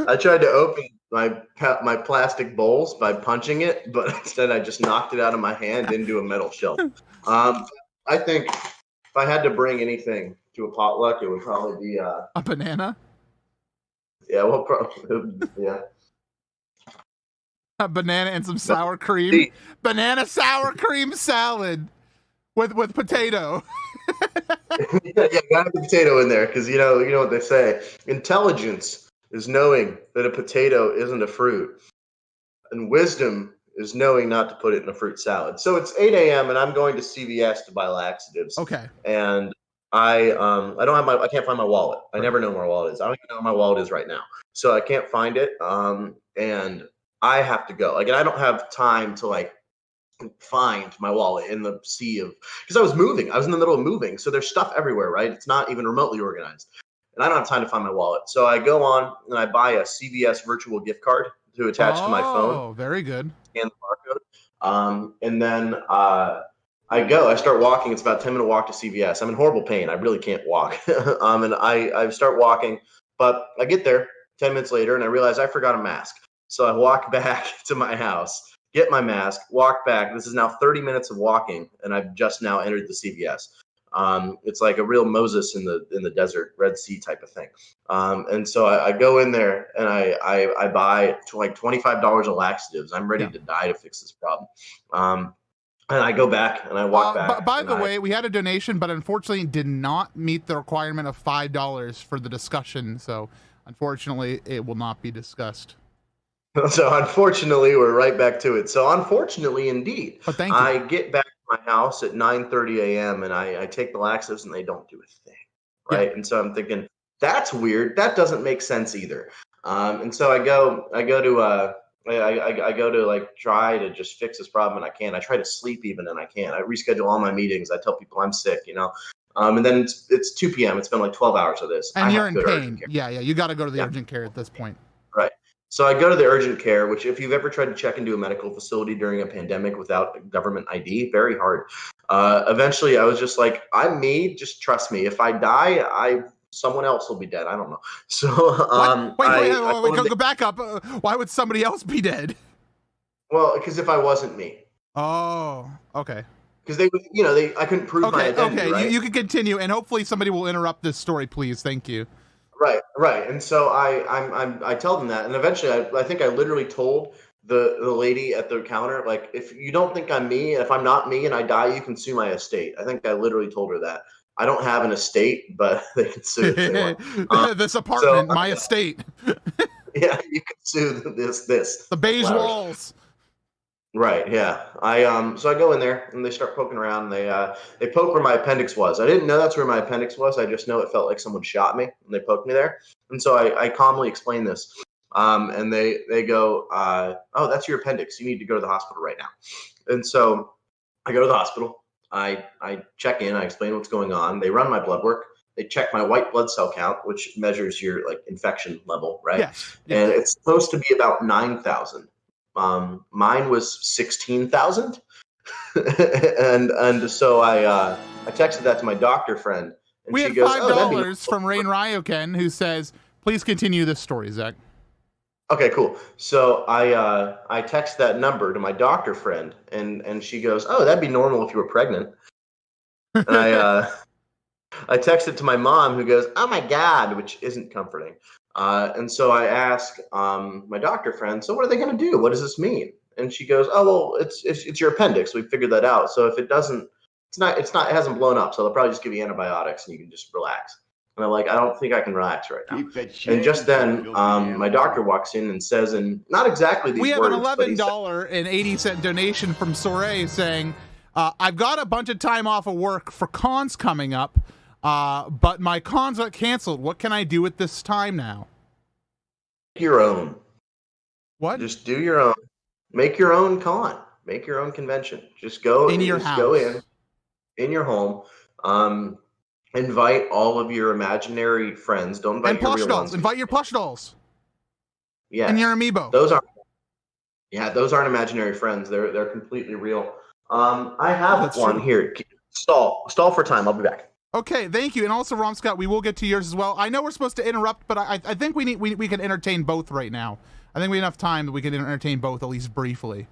I tried to open my plastic bowls by punching it, but instead I just knocked it out of my hand into a metal shelf. I think if I had to bring anything to a potluck, it would probably be a banana. Yeah, well, probably, yeah. A banana and some sour cream. Banana sour cream salad with potato. Yeah, gotta have the potato in there, because you know what they say. Intelligence is knowing that a potato isn't a fruit, and wisdom is knowing not to put it in a fruit salad. So it's 8 a.m. and I'm going to CVS to buy laxatives. Okay. And I don't have I can't find my wallet. I never know where my wallet is. I don't even know where my wallet is right now. So I can't find it. And I have to go. Like, and I don't have time to like find my wallet in the sea of, because I was moving. I was in the middle of moving. So there's stuff everywhere, right? It's not even remotely organized. And I don't have time to find my wallet. So I go on and I buy a CVS virtual gift card to attach to my phone. Oh, very good. Scan the barcode. And then I start walking. It's about a 10-minute walk to CVS. I'm in horrible pain. I really can't walk. And I start walking, but I get there 10 minutes later and I realize I forgot a mask. So I walk back to my house, get my mask, walk back. This is now 30 minutes of walking, and I've just now entered the CVS. It's like a real Moses in the desert, Red Sea type of thing. And so I go in there and I buy like $25 of laxatives. I'm ready to die to fix this problem. And I go back and I walk back. By the way, we had a donation, but unfortunately did not meet the requirement of $5 for the discussion. So unfortunately, it will not be discussed. So unfortunately, we're right back to it. So unfortunately, indeed, but thank you. I get back to my house at 9:30 a.m. and I take the laxatives and they don't do a thing, right? Yeah. And so I'm thinking, that's weird. That doesn't make sense either. And so I go to like try to just fix this problem and I can't. I try to sleep even and I can't. I reschedule all my meetings. I tell people I'm sick, and then it's 2 p.m. It's been like 12 hours of this. And you're in pain. Yeah. You got to go to the urgent care at this point. Right. So I go to the urgent care, which if you've ever tried to check into a medical facility during a pandemic without a government ID, very hard. Eventually, I was just like, I'm me. Just trust me. If I die, someone else will be dead. I don't know. So wait, go back up. Why would somebody else be dead? Well, because if I wasn't me. Oh, okay. Because I couldn't prove my identity. Okay, right? You can continue, and hopefully somebody will interrupt this story, please. Thank you. Right. And so I tell them that, and eventually I think I literally told the lady at the counter, like, if you don't think I'm me, and if I'm not me and I die, you can sue my estate. I think I literally told her that. I don't have an estate, but they can sue if they want. This apartment, my estate. Yeah, you can sue this. The beige walls. Right. Yeah. So I go in there and they start poking around. And they poke where my appendix was. I didn't know that's where my appendix was. I just know it felt like someone shot me and they poked me there. And so I calmly explain this. And they go, oh, that's your appendix. You need to go to the hospital right now. And so I go to the hospital. I check in. I explain what's going on. They run my blood work. They check my white blood cell count, which measures your like infection level, right? Yes. And it's supposed to be about 9,000. Mine was 16,000. and so I texted that to my doctor friend. And we she had goes, $5 from Rain Ryoken, who says, please continue this story, Zach. Okay, cool. So I text that number to my doctor friend, and she goes, oh, that'd be normal if you were pregnant. And I texted to my mom, who goes, oh my God, which isn't comforting. And so I ask my doctor friend, so what are they going to do? What does this mean? And she goes, oh, well, it's your appendix. We figured that out. So if it doesn't, it hasn't blown up. So they'll probably just give you antibiotics and you can just relax. And I'm like, I don't think I can relax right now. And just then my doctor walks in and says, and not exactly these words. We have an $11.80 donation from Soray saying, I've got a bunch of time off of work for cons coming up. But my cons got canceled. What can I do at this time now? Make your own. What? Just do your own. Make your own con. Make your own convention. Just go in your house. Go in your home. Invite all of your imaginary friends. Don't invite your real ones. Invite your plush dolls. Yeah. And your amiibo. Those aren't imaginary friends. They're completely real. I have one here. Stall for time. I'll be back. Okay, thank you. And also, Rom Scott, we will get to yours as well. I know we're supposed to interrupt, but I think we can entertain both right now. I think we have enough time that we can entertain both, at least briefly.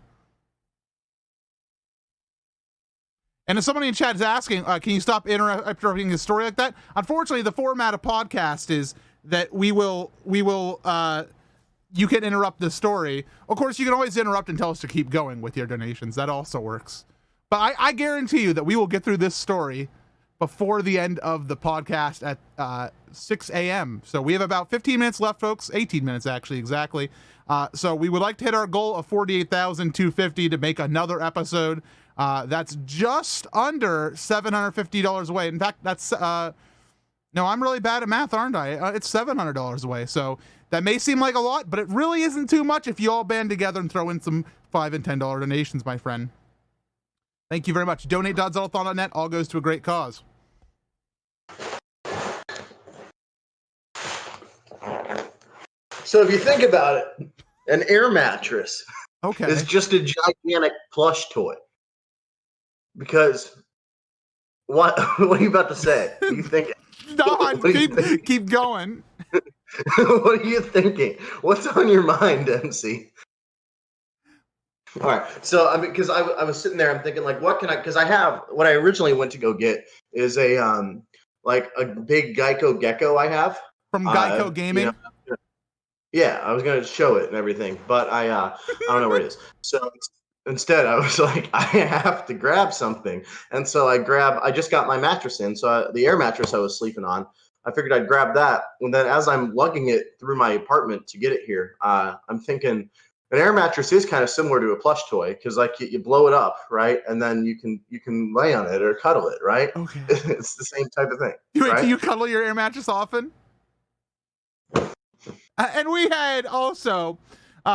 And if somebody in chat is asking, can you stop interrupting his story like that? Unfortunately, the format of podcast is that we will you can interrupt the story. Of course, you can always interrupt and tell us to keep going with your donations. That also works. But I guarantee you that we will get through this story before the end of the podcast at 6 a.m. So we have about 15 minutes left, folks. 18 minutes, actually, exactly. So we would like to hit our goal of 48,250 to make another episode. That's just under $750 away. In fact, that's no, I'm really bad at math, aren't I? It's $700 away. So that may seem like a lot, but it really isn't too much if you all band together and throw in some $5 and $10 donations, my friend. Thank you very much. Donate.zeldathon.net. All goes to a great cause. So if you think about it, an air mattress is just a gigantic plush toy. Because what are you about to say? What are you thinking? Don, keep going. What are you thinking? What's on your mind, MC? All right. So I mean, because I was sitting there, I'm thinking like, what can I? Because I have what I originally went to go get is a like a big Geico gecko I have from Geico Gaming. You know, yeah, I was gonna show it and everything, but I don't know where it is. So instead, I was like, I have to grab something, and so I just got my mattress in, so the air mattress I was sleeping on. I figured I'd grab that, and then as I'm lugging it through my apartment to get it here, I'm thinking an air mattress is kind of similar to a plush toy because like you blow it up, right, and then you can lay on it or cuddle it, right? Okay, it's the same type of thing. Wait, right? Do you cuddle your air mattress often? And we had also,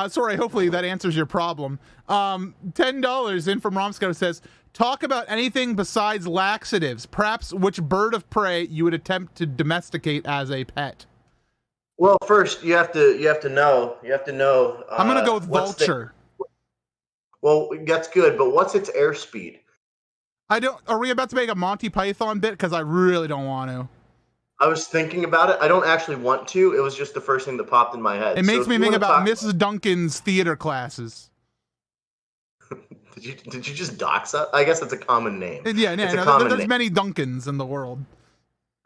sorry, hopefully that answers your problem. $10 in from Romsco says, talk about anything besides laxatives, perhaps which bird of prey you would attempt to domesticate as a pet. Well, first you have to know. I'm gonna go with vulture. Well, that's good, but what's its airspeed? Are we about to make a Monty Python bit? Because I really don't want to. I was thinking about it. I don't actually want to. It was just the first thing that popped in my head. It makes me think about Mrs. Duncan's theater classes. Did you just dox that? I guess that's a common name. Yeah, there's many Duncans in the world.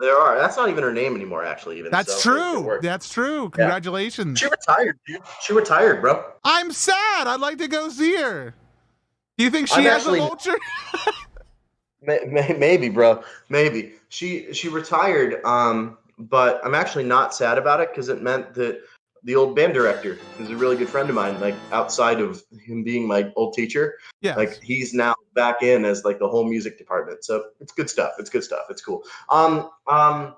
There are. That's not even her name anymore, actually. Even that's true. That's true. Congratulations. Yeah. She retired, dude. She retired, bro. I'm sad. I'd like to go see her. Do you think she has a vulture? Maybe, bro. Maybe she retired. But I'm actually not sad about it because it meant that the old band director is a really good friend of mine. Like outside of him being my old teacher, yeah, like he's now back in as like the whole music department. So it's good stuff. It's good stuff. It's cool. Hang on.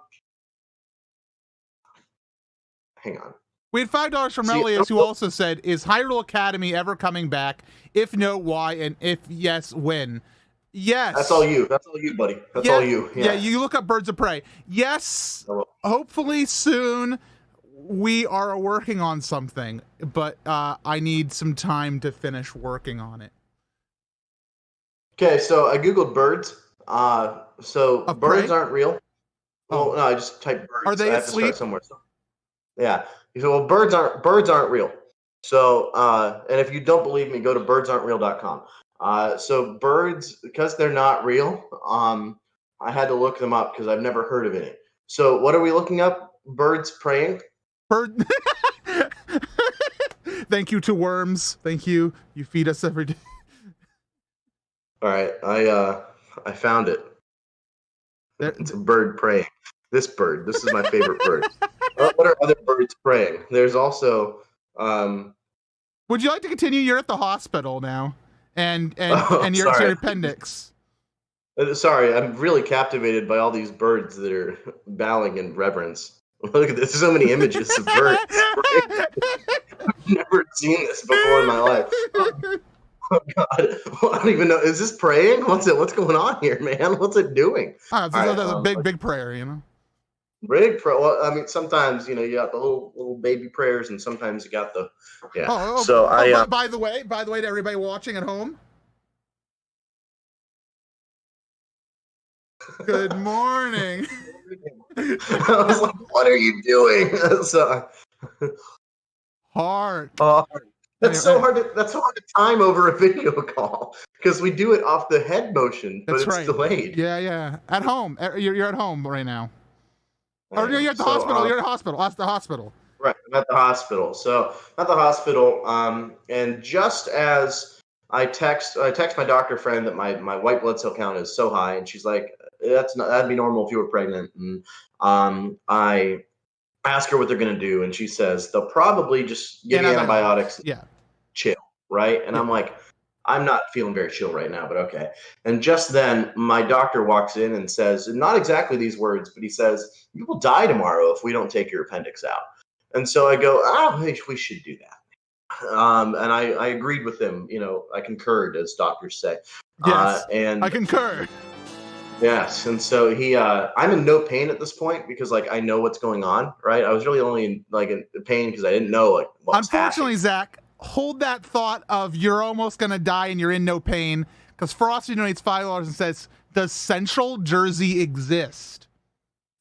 We had $5 from Elias, who also said, "Is Hyrule Academy ever coming back? If no, why? And if yes, when?" Yes. That's all you. That's all you, buddy. That's all you. Yeah, you look up Birds of Prey. Yes, hopefully soon. We are working on something, but I need some time to finish working on it. Okay, so I googled birds. So birds aren't real. Oh. Well, no, I just typed birds. Are they I have asleep? to start somewhere. So, yeah. So well, birds aren't real. So and if you don't believe me, go to birdsaren'treal.com. So birds, because they're not real, I had to look them up because I've never heard of any. So what are we looking up? Birds praying? Bird. Thank you to worms. Thank you. You feed us every day. All right, I found it. It's a bird praying. This is my favorite bird. What are other birds praying? There's also. Would you like to continue? You're at the hospital now, and your appendix. Sorry, I'm really captivated by all these birds that are bowing in reverence. Look at this! So many images of birds. I've never seen this before in my life. Oh God! I don't even know. Is this praying? What's going on here, man? What's it doing? That's a big prayer, you know. Big prayer. Well, I mean, sometimes you got the little baby prayers, and sometimes you got the By the way, to everybody watching at home. Good morning. I was like, "What are you doing?" Hard. That's so hard to time over a video call because we do it off the head motion, but it's delayed. Yeah. At home, you're at home right now. Or you're at the hospital. You're at the hospital. That's the hospital. Right, I'm at the hospital. So at the hospital, and just as I text my doctor friend that my white blood cell count is so high, and she's like, that'd be normal if you were pregnant. And I ask her what they're going to do, and she says they'll probably just give you antibiotics. Yeah. Chill, right? And I'm like, I'm not feeling very chill right now, but okay. And just then, my doctor walks in and says, not exactly these words, but he says, "You will die tomorrow if we don't take your appendix out." And so I go, we should do that. And I agreed with him. I concurred, as doctors say. Yes, and I concur. Yes, and so I'm in no pain at this point because I know what's going on, right? I was really only in pain because I didn't know what was Unfortunately, happening. Zach, hold that thought of you're almost gonna die and you're in no pain, because Frosty donates $5 and says, "Does Central Jersey exist?"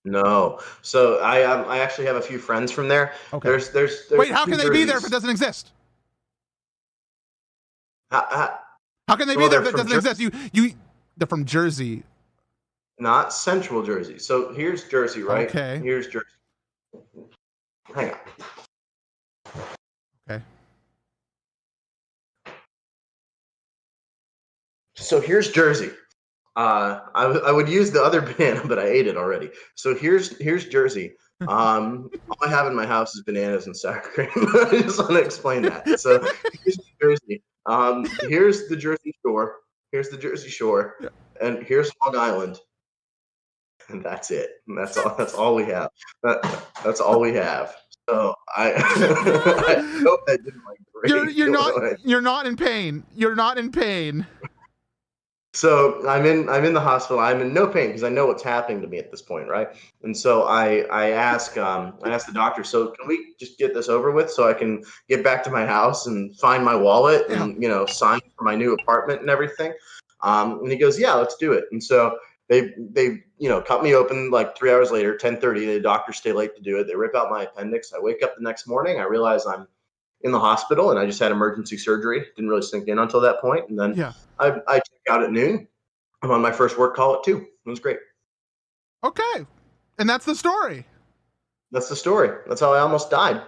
No, so I actually have a few friends from there. Okay. There's Wait, how can they be there if it doesn't exist? How can they be there if it doesn't exist? They're from Jersey. Not Central Jersey. So here's Jersey, right? Okay. Here's Jersey. Hang on. Okay. So here's Jersey. I would use the other banana, but I ate it already. So here's Jersey. All I have in my house is bananas and sour cream. I just want to explain that. So here's Jersey. Here's the Jersey Shore. Here's the Jersey Shore, and here's Long Island. And that's it. And that's all. That's all we have. That's all we have. So I hope that didn't great. You're not in pain. You're not in pain. So I'm in the hospital. I'm in no pain because I know what's happening to me at this point, right? And so I ask the doctor, so can we just get this over with so I can get back to my house and find my wallet and sign for my new apartment and everything? And he goes, yeah, let's do it. And so they cut me open 3 hours later, 10:30. The doctors stay late to do it. They rip out my appendix. I wake up the next morning. I realize I'm in the hospital and I just had emergency surgery. Didn't really sink in until that point. And then I check out at noon. I'm on my first work call at 2. It was great. Okay. And that's the story. That's the story. That's how I almost died.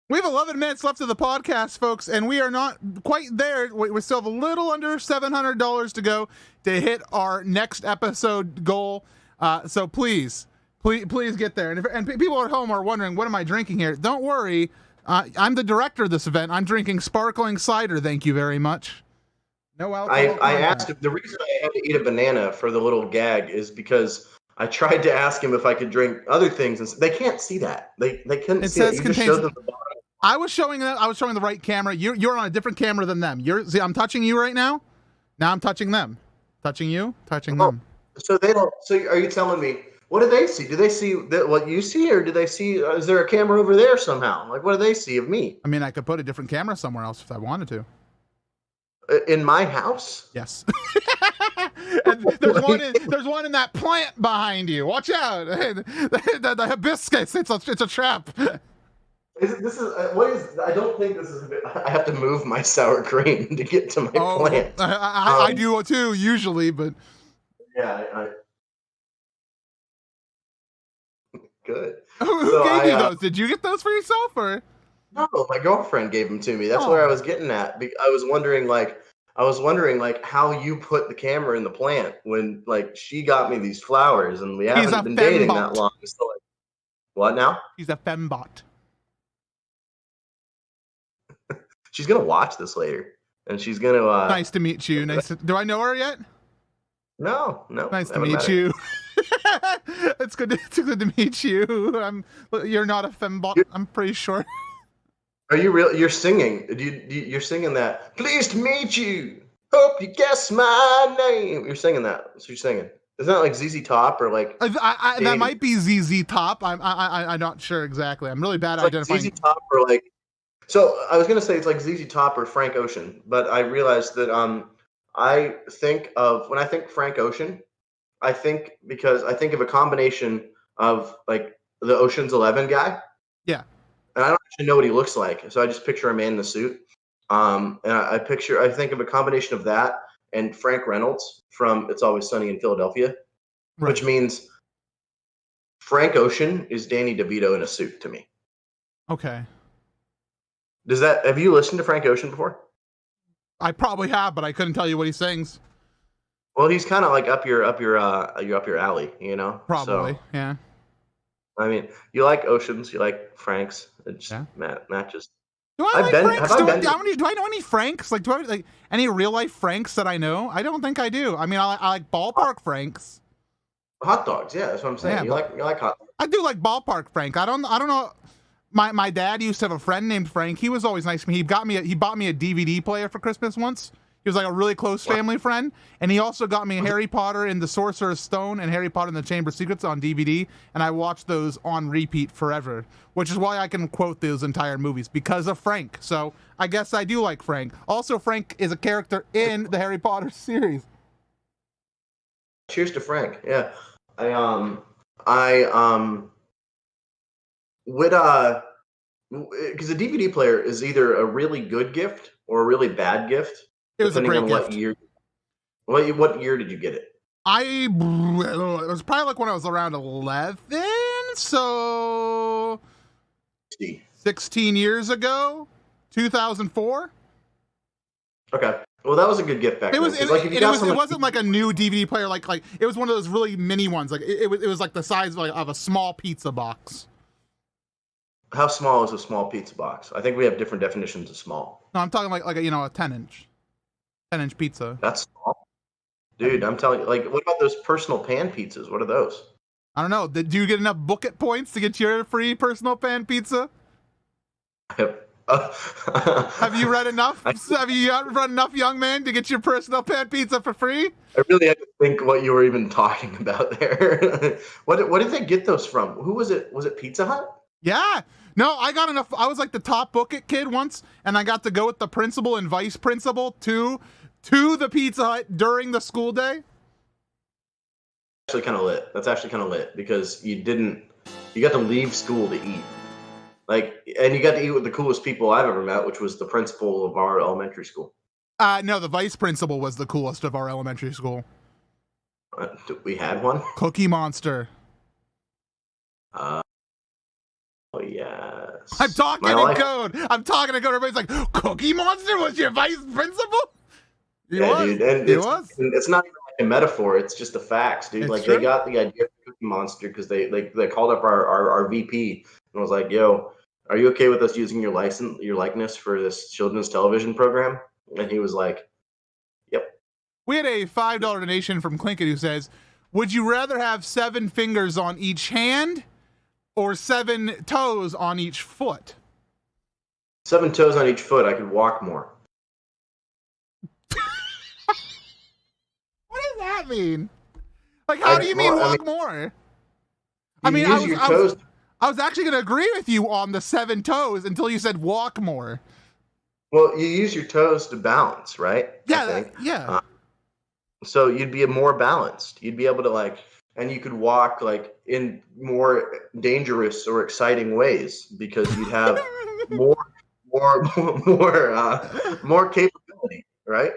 We have 11 minutes left of the podcast, folks, and we are not quite there. We still have a little under $700 to go to hit our next episode goal. So please get there. And people at home are wondering, what am I drinking here? Don't worry. I'm the director of this event. I'm drinking sparkling cider. Thank you very much. No alcohol. I asked him, the reason I had to eat a banana for the little gag is because I tried to ask him if I could drink other things, and they can't see that. They couldn't see it. You just showed them the bottle. I was showing the right camera. You're on a different camera than them. See, I'm touching you right now. Now I'm touching them. Touching you. Touching them. So they don't. So are you telling me? What do they see? Do they see what you see, or do they see? Is there a camera over there somehow? What do they see of me? I mean, I could put a different camera somewhere else if I wanted to. In my house? Yes. And there's one in that plant behind you. Watch out! The hibiscus. It's a trap. I don't think this is. I have to move my sour cream to get to my plant. I do too usually, but yeah. Good. Who gave you those? Did you get those for yourself, or? No, my girlfriend gave them to me. That's where I was getting at. I was wondering, how you put the camera in the plant when, she got me these flowers, and we haven't been dating that long. So, what now? He's a fembot. She's gonna watch this later, and she's gonna. Nice to meet you. Do I know her yet? No. Nice to meet you. It's good to meet you. You're not a fembot. I'm pretty sure. Are you real? You're singing. You're singing that. Pleased to meet you. Hope you guess my name. You're singing that. That's what you're singing. Isn't that like ZZ Top or like? That might be ZZ Top. I'm not sure exactly. I'm really bad at identifying. ZZ Top or like. So I was gonna say it's like ZZ Top or Frank Ocean, but I realized that I think of when I think Frank Ocean, because I think of a combination of like the Ocean's 11 guy. Yeah. And I don't actually know what he looks like, so I just picture a man in a suit. And I think of a combination of that and Frank Reynolds from It's Always Sunny in Philadelphia, right. Which means Frank Ocean is Danny DeVito in a suit to me. Okay. Have you listened to Frank Ocean before? I probably have, but I couldn't tell you what he sings. Well, he's kind of like up your alley, you know. Probably, So, yeah. I mean, you like Oceans, you like Franks. It just Yeah. matches. Do I I've like been. Franks? Have I been? Do I know any Franks? Like, do I like any real life Franks that I know? I don't think I do. I mean, I like ballpark Franks. Hot dogs, yeah, that's what I'm saying. Yeah, You like hot dogs. I do like ballpark Frank. I don't know. My dad used to have a friend named Frank. He was always nice to me. He bought me a DVD player for Christmas once. He was like a really close family friend, and he also got me Harry Potter and the Sorcerer's Stone and Harry Potter and the Chamber of Secrets on DVD, and I watched those on repeat forever, which is why I can quote those entire movies, because of Frank. So I guess I do like Frank. Also, Frank is a character in the Harry Potter series. Cheers to Frank. Yeah. Would because a DVD player is either a really good gift or a really bad gift, It was a depending great on gift. what year. What year did you get it? It was probably like when I was around 11, so 16 years ago, 2004. Okay. Well, that was a good gift back then. It wasn't like a new DVD player. Like it was one of those really mini ones. Like it was like the size of a small pizza box. How small is a small pizza box? I think we have different definitions of small. No, I'm talking like a 10-inch pizza. That's small, dude. I'm telling you. Like, what about those personal pan pizzas? What are those? I don't know. Did you get enough Book It points to get your free personal pan pizza? Have you read enough? Have you read enough, young man, to get your personal pan pizza for free? I really had to think what you were even talking about there. What did they get those from? Who was it? Was it Pizza Hut? Yeah. No, I got enough. I was like the top Book It kid once, and I got to go with the principal and vice principal to the Pizza Hut during the school day. Actually, kind of lit. That's actually kind of lit because you got to leave school to eat. And you got to eat with the coolest people I've ever met, which was the principal of our elementary school. No, the vice principal was the coolest of our elementary school. We had one? Cookie Monster. Oh, yes. I'm talking in code. Everybody's like, Cookie Monster was your vice principal? Dude. And it's not even like a metaphor. It's just the facts, dude. It's like, true. They got the idea of Cookie Monster because they called up our VP and was like, yo, are you okay with us using your likeness for this children's television program? And he was like, yep. We had a $5 donation from Clinket who says, would you rather have 7 fingers on each hand or 7 toes on each foot? 7 toes on each foot. I could walk more. What does that mean? Like, how do you mean walk more? I mean, I was actually going to agree with you on the 7 toes until you said walk more. Well, you use your toes to balance, right? Yeah. So you'd be more balanced. You'd be able to and you could walk in more dangerous or exciting ways because you'd have more capability, right?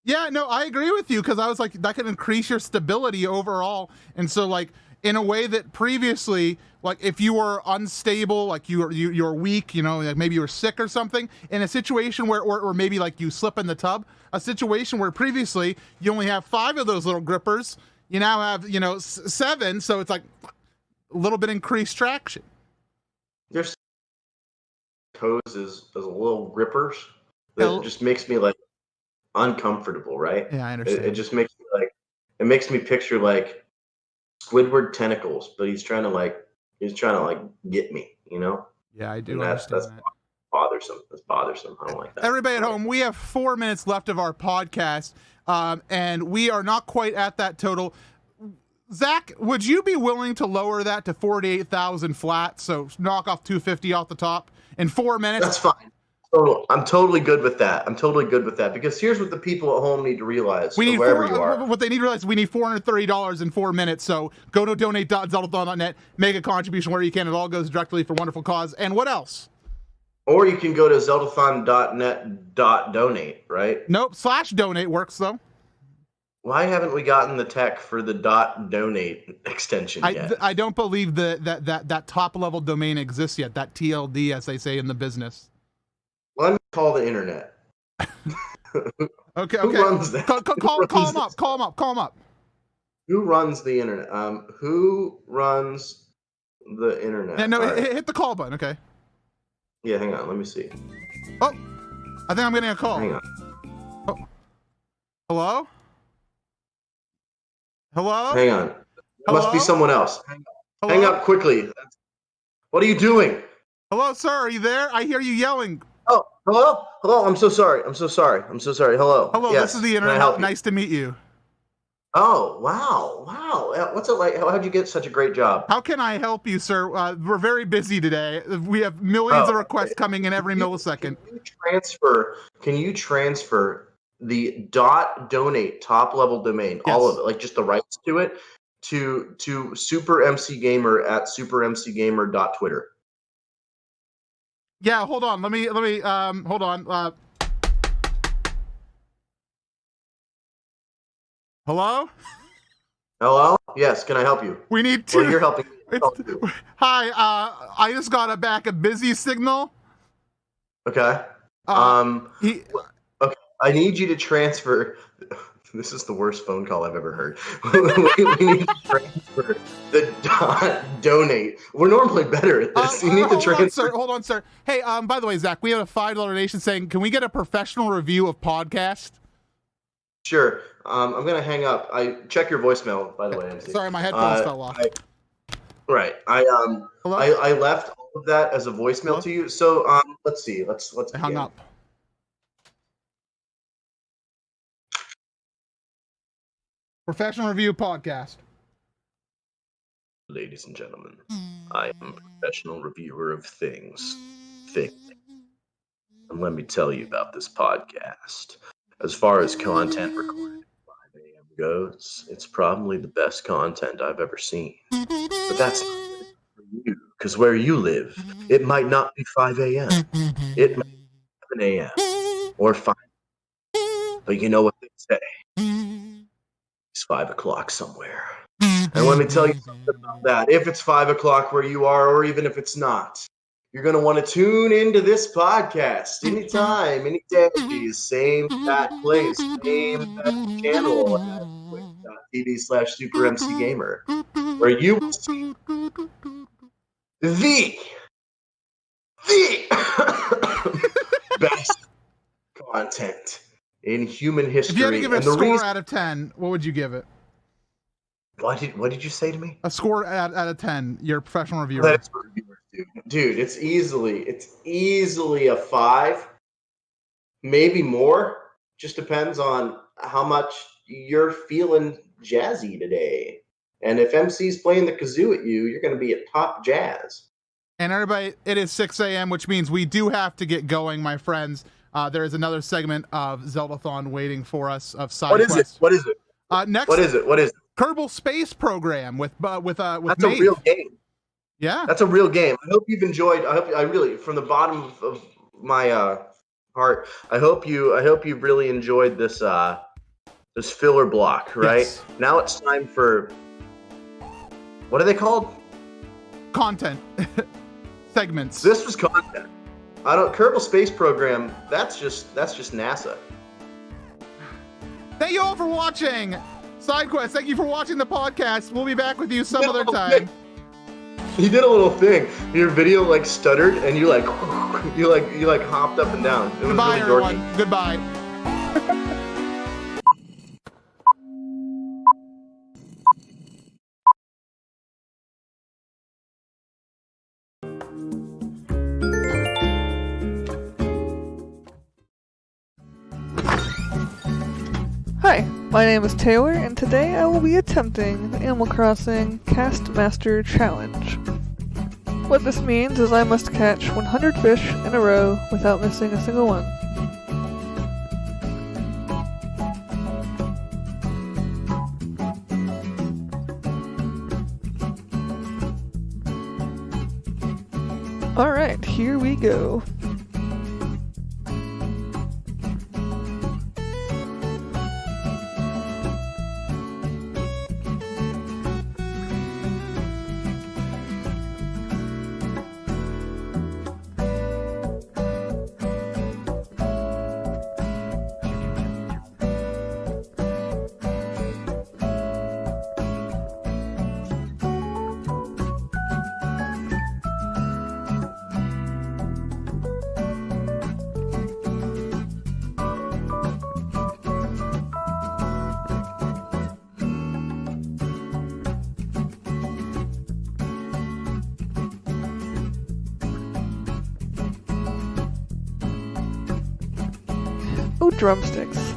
Yeah, no, I agree with you because I was like, that can increase your stability overall. And so in a way that previously, if you were unstable, you're weak, maybe you were sick or something, in a situation where, or maybe you slip in the tub, a situation where previously you only have 5 of those little grippers, you now have, 7, so it's a little bit increased traction. There's toes as little grippers that just makes me uncomfortable, right? Yeah, I understand. It just makes me picture Squidward tentacles, but he's trying to get me, Yeah, I do understand that. Bothersome. That's bothersome. I don't like that. Everybody at home, we have 4 minutes left of our podcast, and we are not quite at that total. Zach, would you be willing to lower that to 48,000 flat? So knock off 250 off the top in 4 minutes. That's fine. I'm totally good with that. Because here's what the people at home need to realize. Wherever you are. What they need to realize is we need $430 in 4 minutes. So go to donate.zeldathon.net, make a contribution where you can. It all goes directly for wonderful cause. And what else? Or you can go to zeldathon.net.donate, right? Nope. /donate works though. Why haven't we gotten the tech for the .donate extension yet? I don't believe that top level domain exists yet. That TLD, as they say in the business. Let me call the internet. Okay, Who okay. runs that? Call him up. Call him up. Who runs the internet? Who runs the internet? Yeah, no, All right. hit the call button. Okay. Yeah, hang on. Let me see. Oh, I think I'm getting a call. Hang on. Oh. Hello? Hello? Hang on. It must be someone else. Hello? Hang up quickly. What are you doing? Hello, sir. Are you there? I hear you yelling. Oh, hello? Hello? I'm so sorry. Hello. Hello, Yes. this is the Can I internet. help you? Nice to meet you. Oh, wow. What's it like? How'd you get such a great job? How can I help you, sir? We're very busy today. We have millions of requests coming in every millisecond. Can you transfer the .donate top level domain, all of it, like just the rights to it, to Super MC Gamer at supermcgamer.twitter? Yeah, hold on. Let me hold on. Hello? Hello? Yes, can I help you? We need to. Well, you're helping me. Hi, I just got a busy signal. Okay. Okay. I need you to transfer. This is the worst phone call I've ever heard. We need to transfer the donate. We're normally better at this. You need to transfer. Hold on, sir. Hey, by the way, Zach, we have a $5 donation saying, can we get a professional review of podcast? Sure. I'm gonna hang up. I check your voicemail, by the way. MC. Sorry, my headphones fell off. I left all of that as a voicemail to you. So let's see. Let's I hung up. Professional review podcast. Ladies and gentlemen, I am a professional reviewer of things. And let me tell you about this podcast. As far as content recorded at 5 a.m. goes, it's probably the best content I've ever seen. But that's not for you, because where you live, it might not be 5 a.m. It might be 7 a.m. or 5. But you know what they say. It's 5 o'clock somewhere. And let me tell you something about that. If it's 5 o'clock where you are, or even if it's not, you're going to want to tune into this podcast anytime, any day, same that place, same that channel at twitch.tv/supermcgamer, where you will see the best content in human history. If you had to give it a score out of 10, what would you give it? What did you say to me? A score out of 10. You're a professional reviewer. Dude, it's easily a 5, maybe more. Just depends on how much you're feeling jazzy today. And if MC's playing the kazoo at you, you're going to be at top jazz. And everybody, it is 6 a.m., which means we do have to get going, my friends. There is another segment of Zeldathon waiting for us of side quests. What is it? Next, What is it? Kerbal Space Program with That's Maeve. a real game. Yeah, that's a real game. I hope you've enjoyed. I really, from the bottom of my heart, I hope you've really enjoyed this this filler block. Right yes. Now it's time for, what are they called? Content segments. This was content. Kerbal Space Program. That's just NASA. Thank you all for watching SideQuest. Thank you for watching the podcast. We'll be back with you some other time. You did a little thing. Your video like stuttered, and you hopped up and down. It was Goodbye, really dorky. everyone. Goodbye. Hi, my name is Taylor, and today I will be attempting the Animal Crossing Cast Master Challenge. What this means is I must catch 100 fish in a row without missing a single one. Alright, here we go. of drumsticks.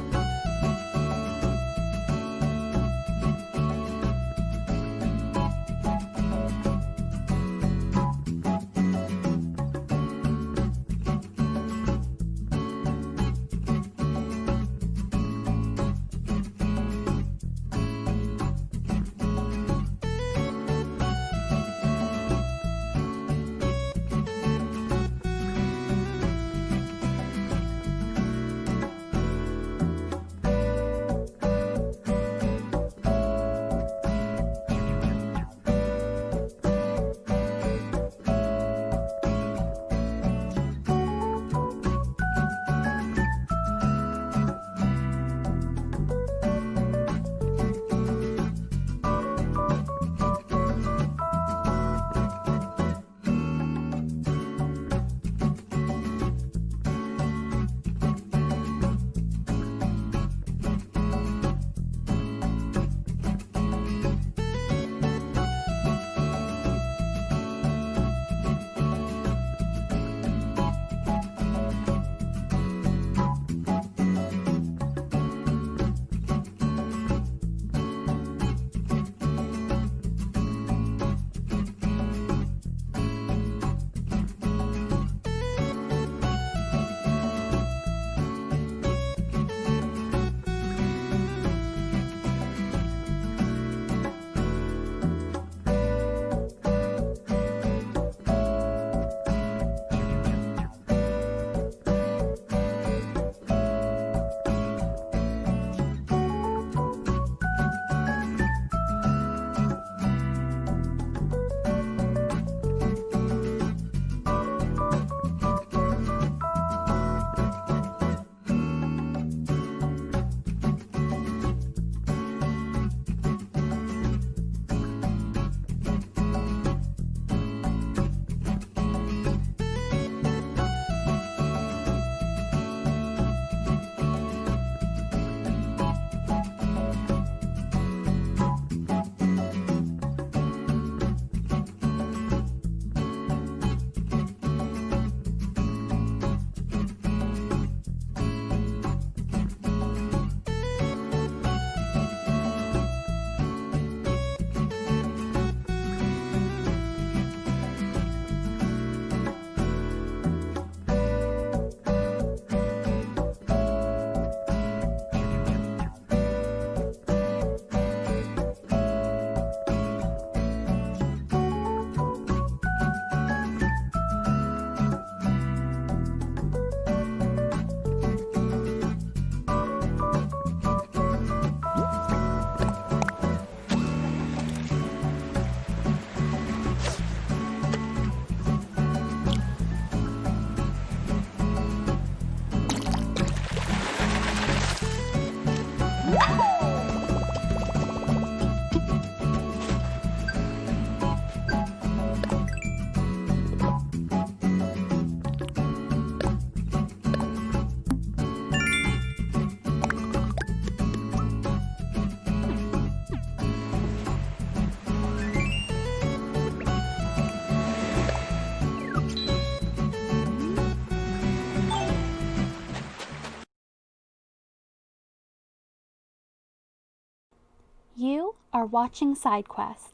You are watching SideQuest.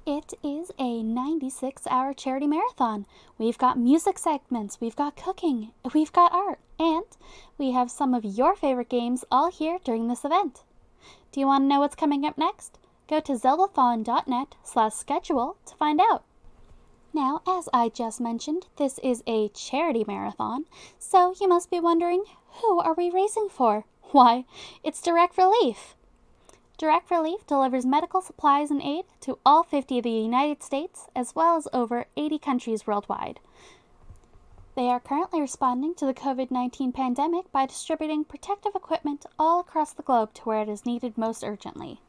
It is a 96-hour charity marathon. We've got music segments, we've got cooking, we've got art, and we have some of your favorite games all here during this event. Do you want to know what's coming up next? Go to zeldathon.net/schedule to find out. Now, as I just mentioned, this is a charity marathon, so you must be wondering, who are we raising for? Why, it's Direct Relief. Direct Relief delivers medical supplies and aid to all 50 of the United States, as well as over 80 countries worldwide. They are currently responding to the COVID-19 pandemic by distributing protective equipment all across the globe to where it is needed most urgently.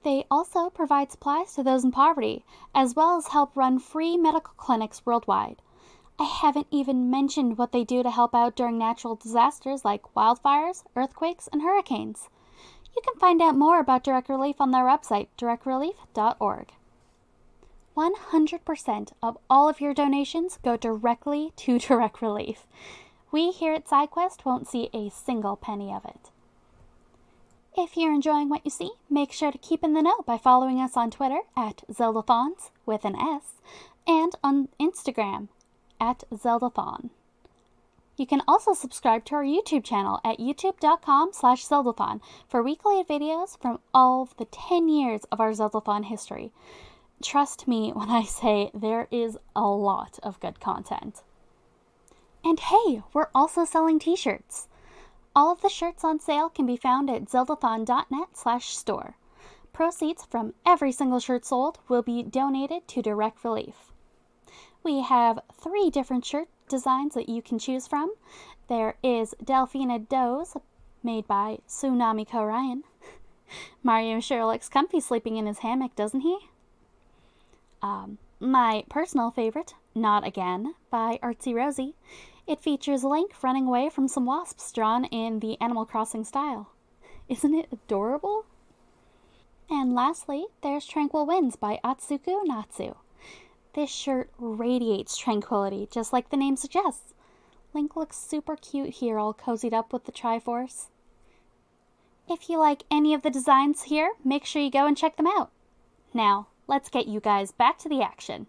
They also provide supplies to those in poverty, as well as help run free medical clinics worldwide. I haven't even mentioned what they do to help out during natural disasters like wildfires, earthquakes, and hurricanes. You can find out more about Direct Relief on their website, directrelief.org. 100% of all of your donations go directly to Direct Relief. We here at SideQuest won't see a single penny of it. If you're enjoying what you see, make sure to keep in the know by following us on Twitter at Zeldathons with an S and on Instagram at Zeldathon. You can also subscribe to our YouTube channel at youtube.com/Zeldathon for weekly videos from all of the 10 years of our Zeldathon history. Trust me when I say there is a lot of good content. And hey, we're also selling t-shirts. All of the shirts on sale can be found at zeldathon.net/store. Proceeds from every single shirt sold will be donated to Direct Relief. We have 3 different shirt designs that you can choose from. There is Delphina Doze, made by Tsunami Ryan. Mario sure looks comfy sleeping in his hammock, doesn't he? My personal favorite, Not Again, by Artsy Rosie. It features Link running away from some wasps drawn in the Animal Crossing style. Isn't it adorable? And lastly, there's Tranquil Winds by Atsuku Natsu. This shirt radiates tranquility, just like the name suggests. Link looks super cute here, all cozied up with the Triforce. If you like any of the designs here, make sure you go and check them out. Now, let's get you guys back to the action.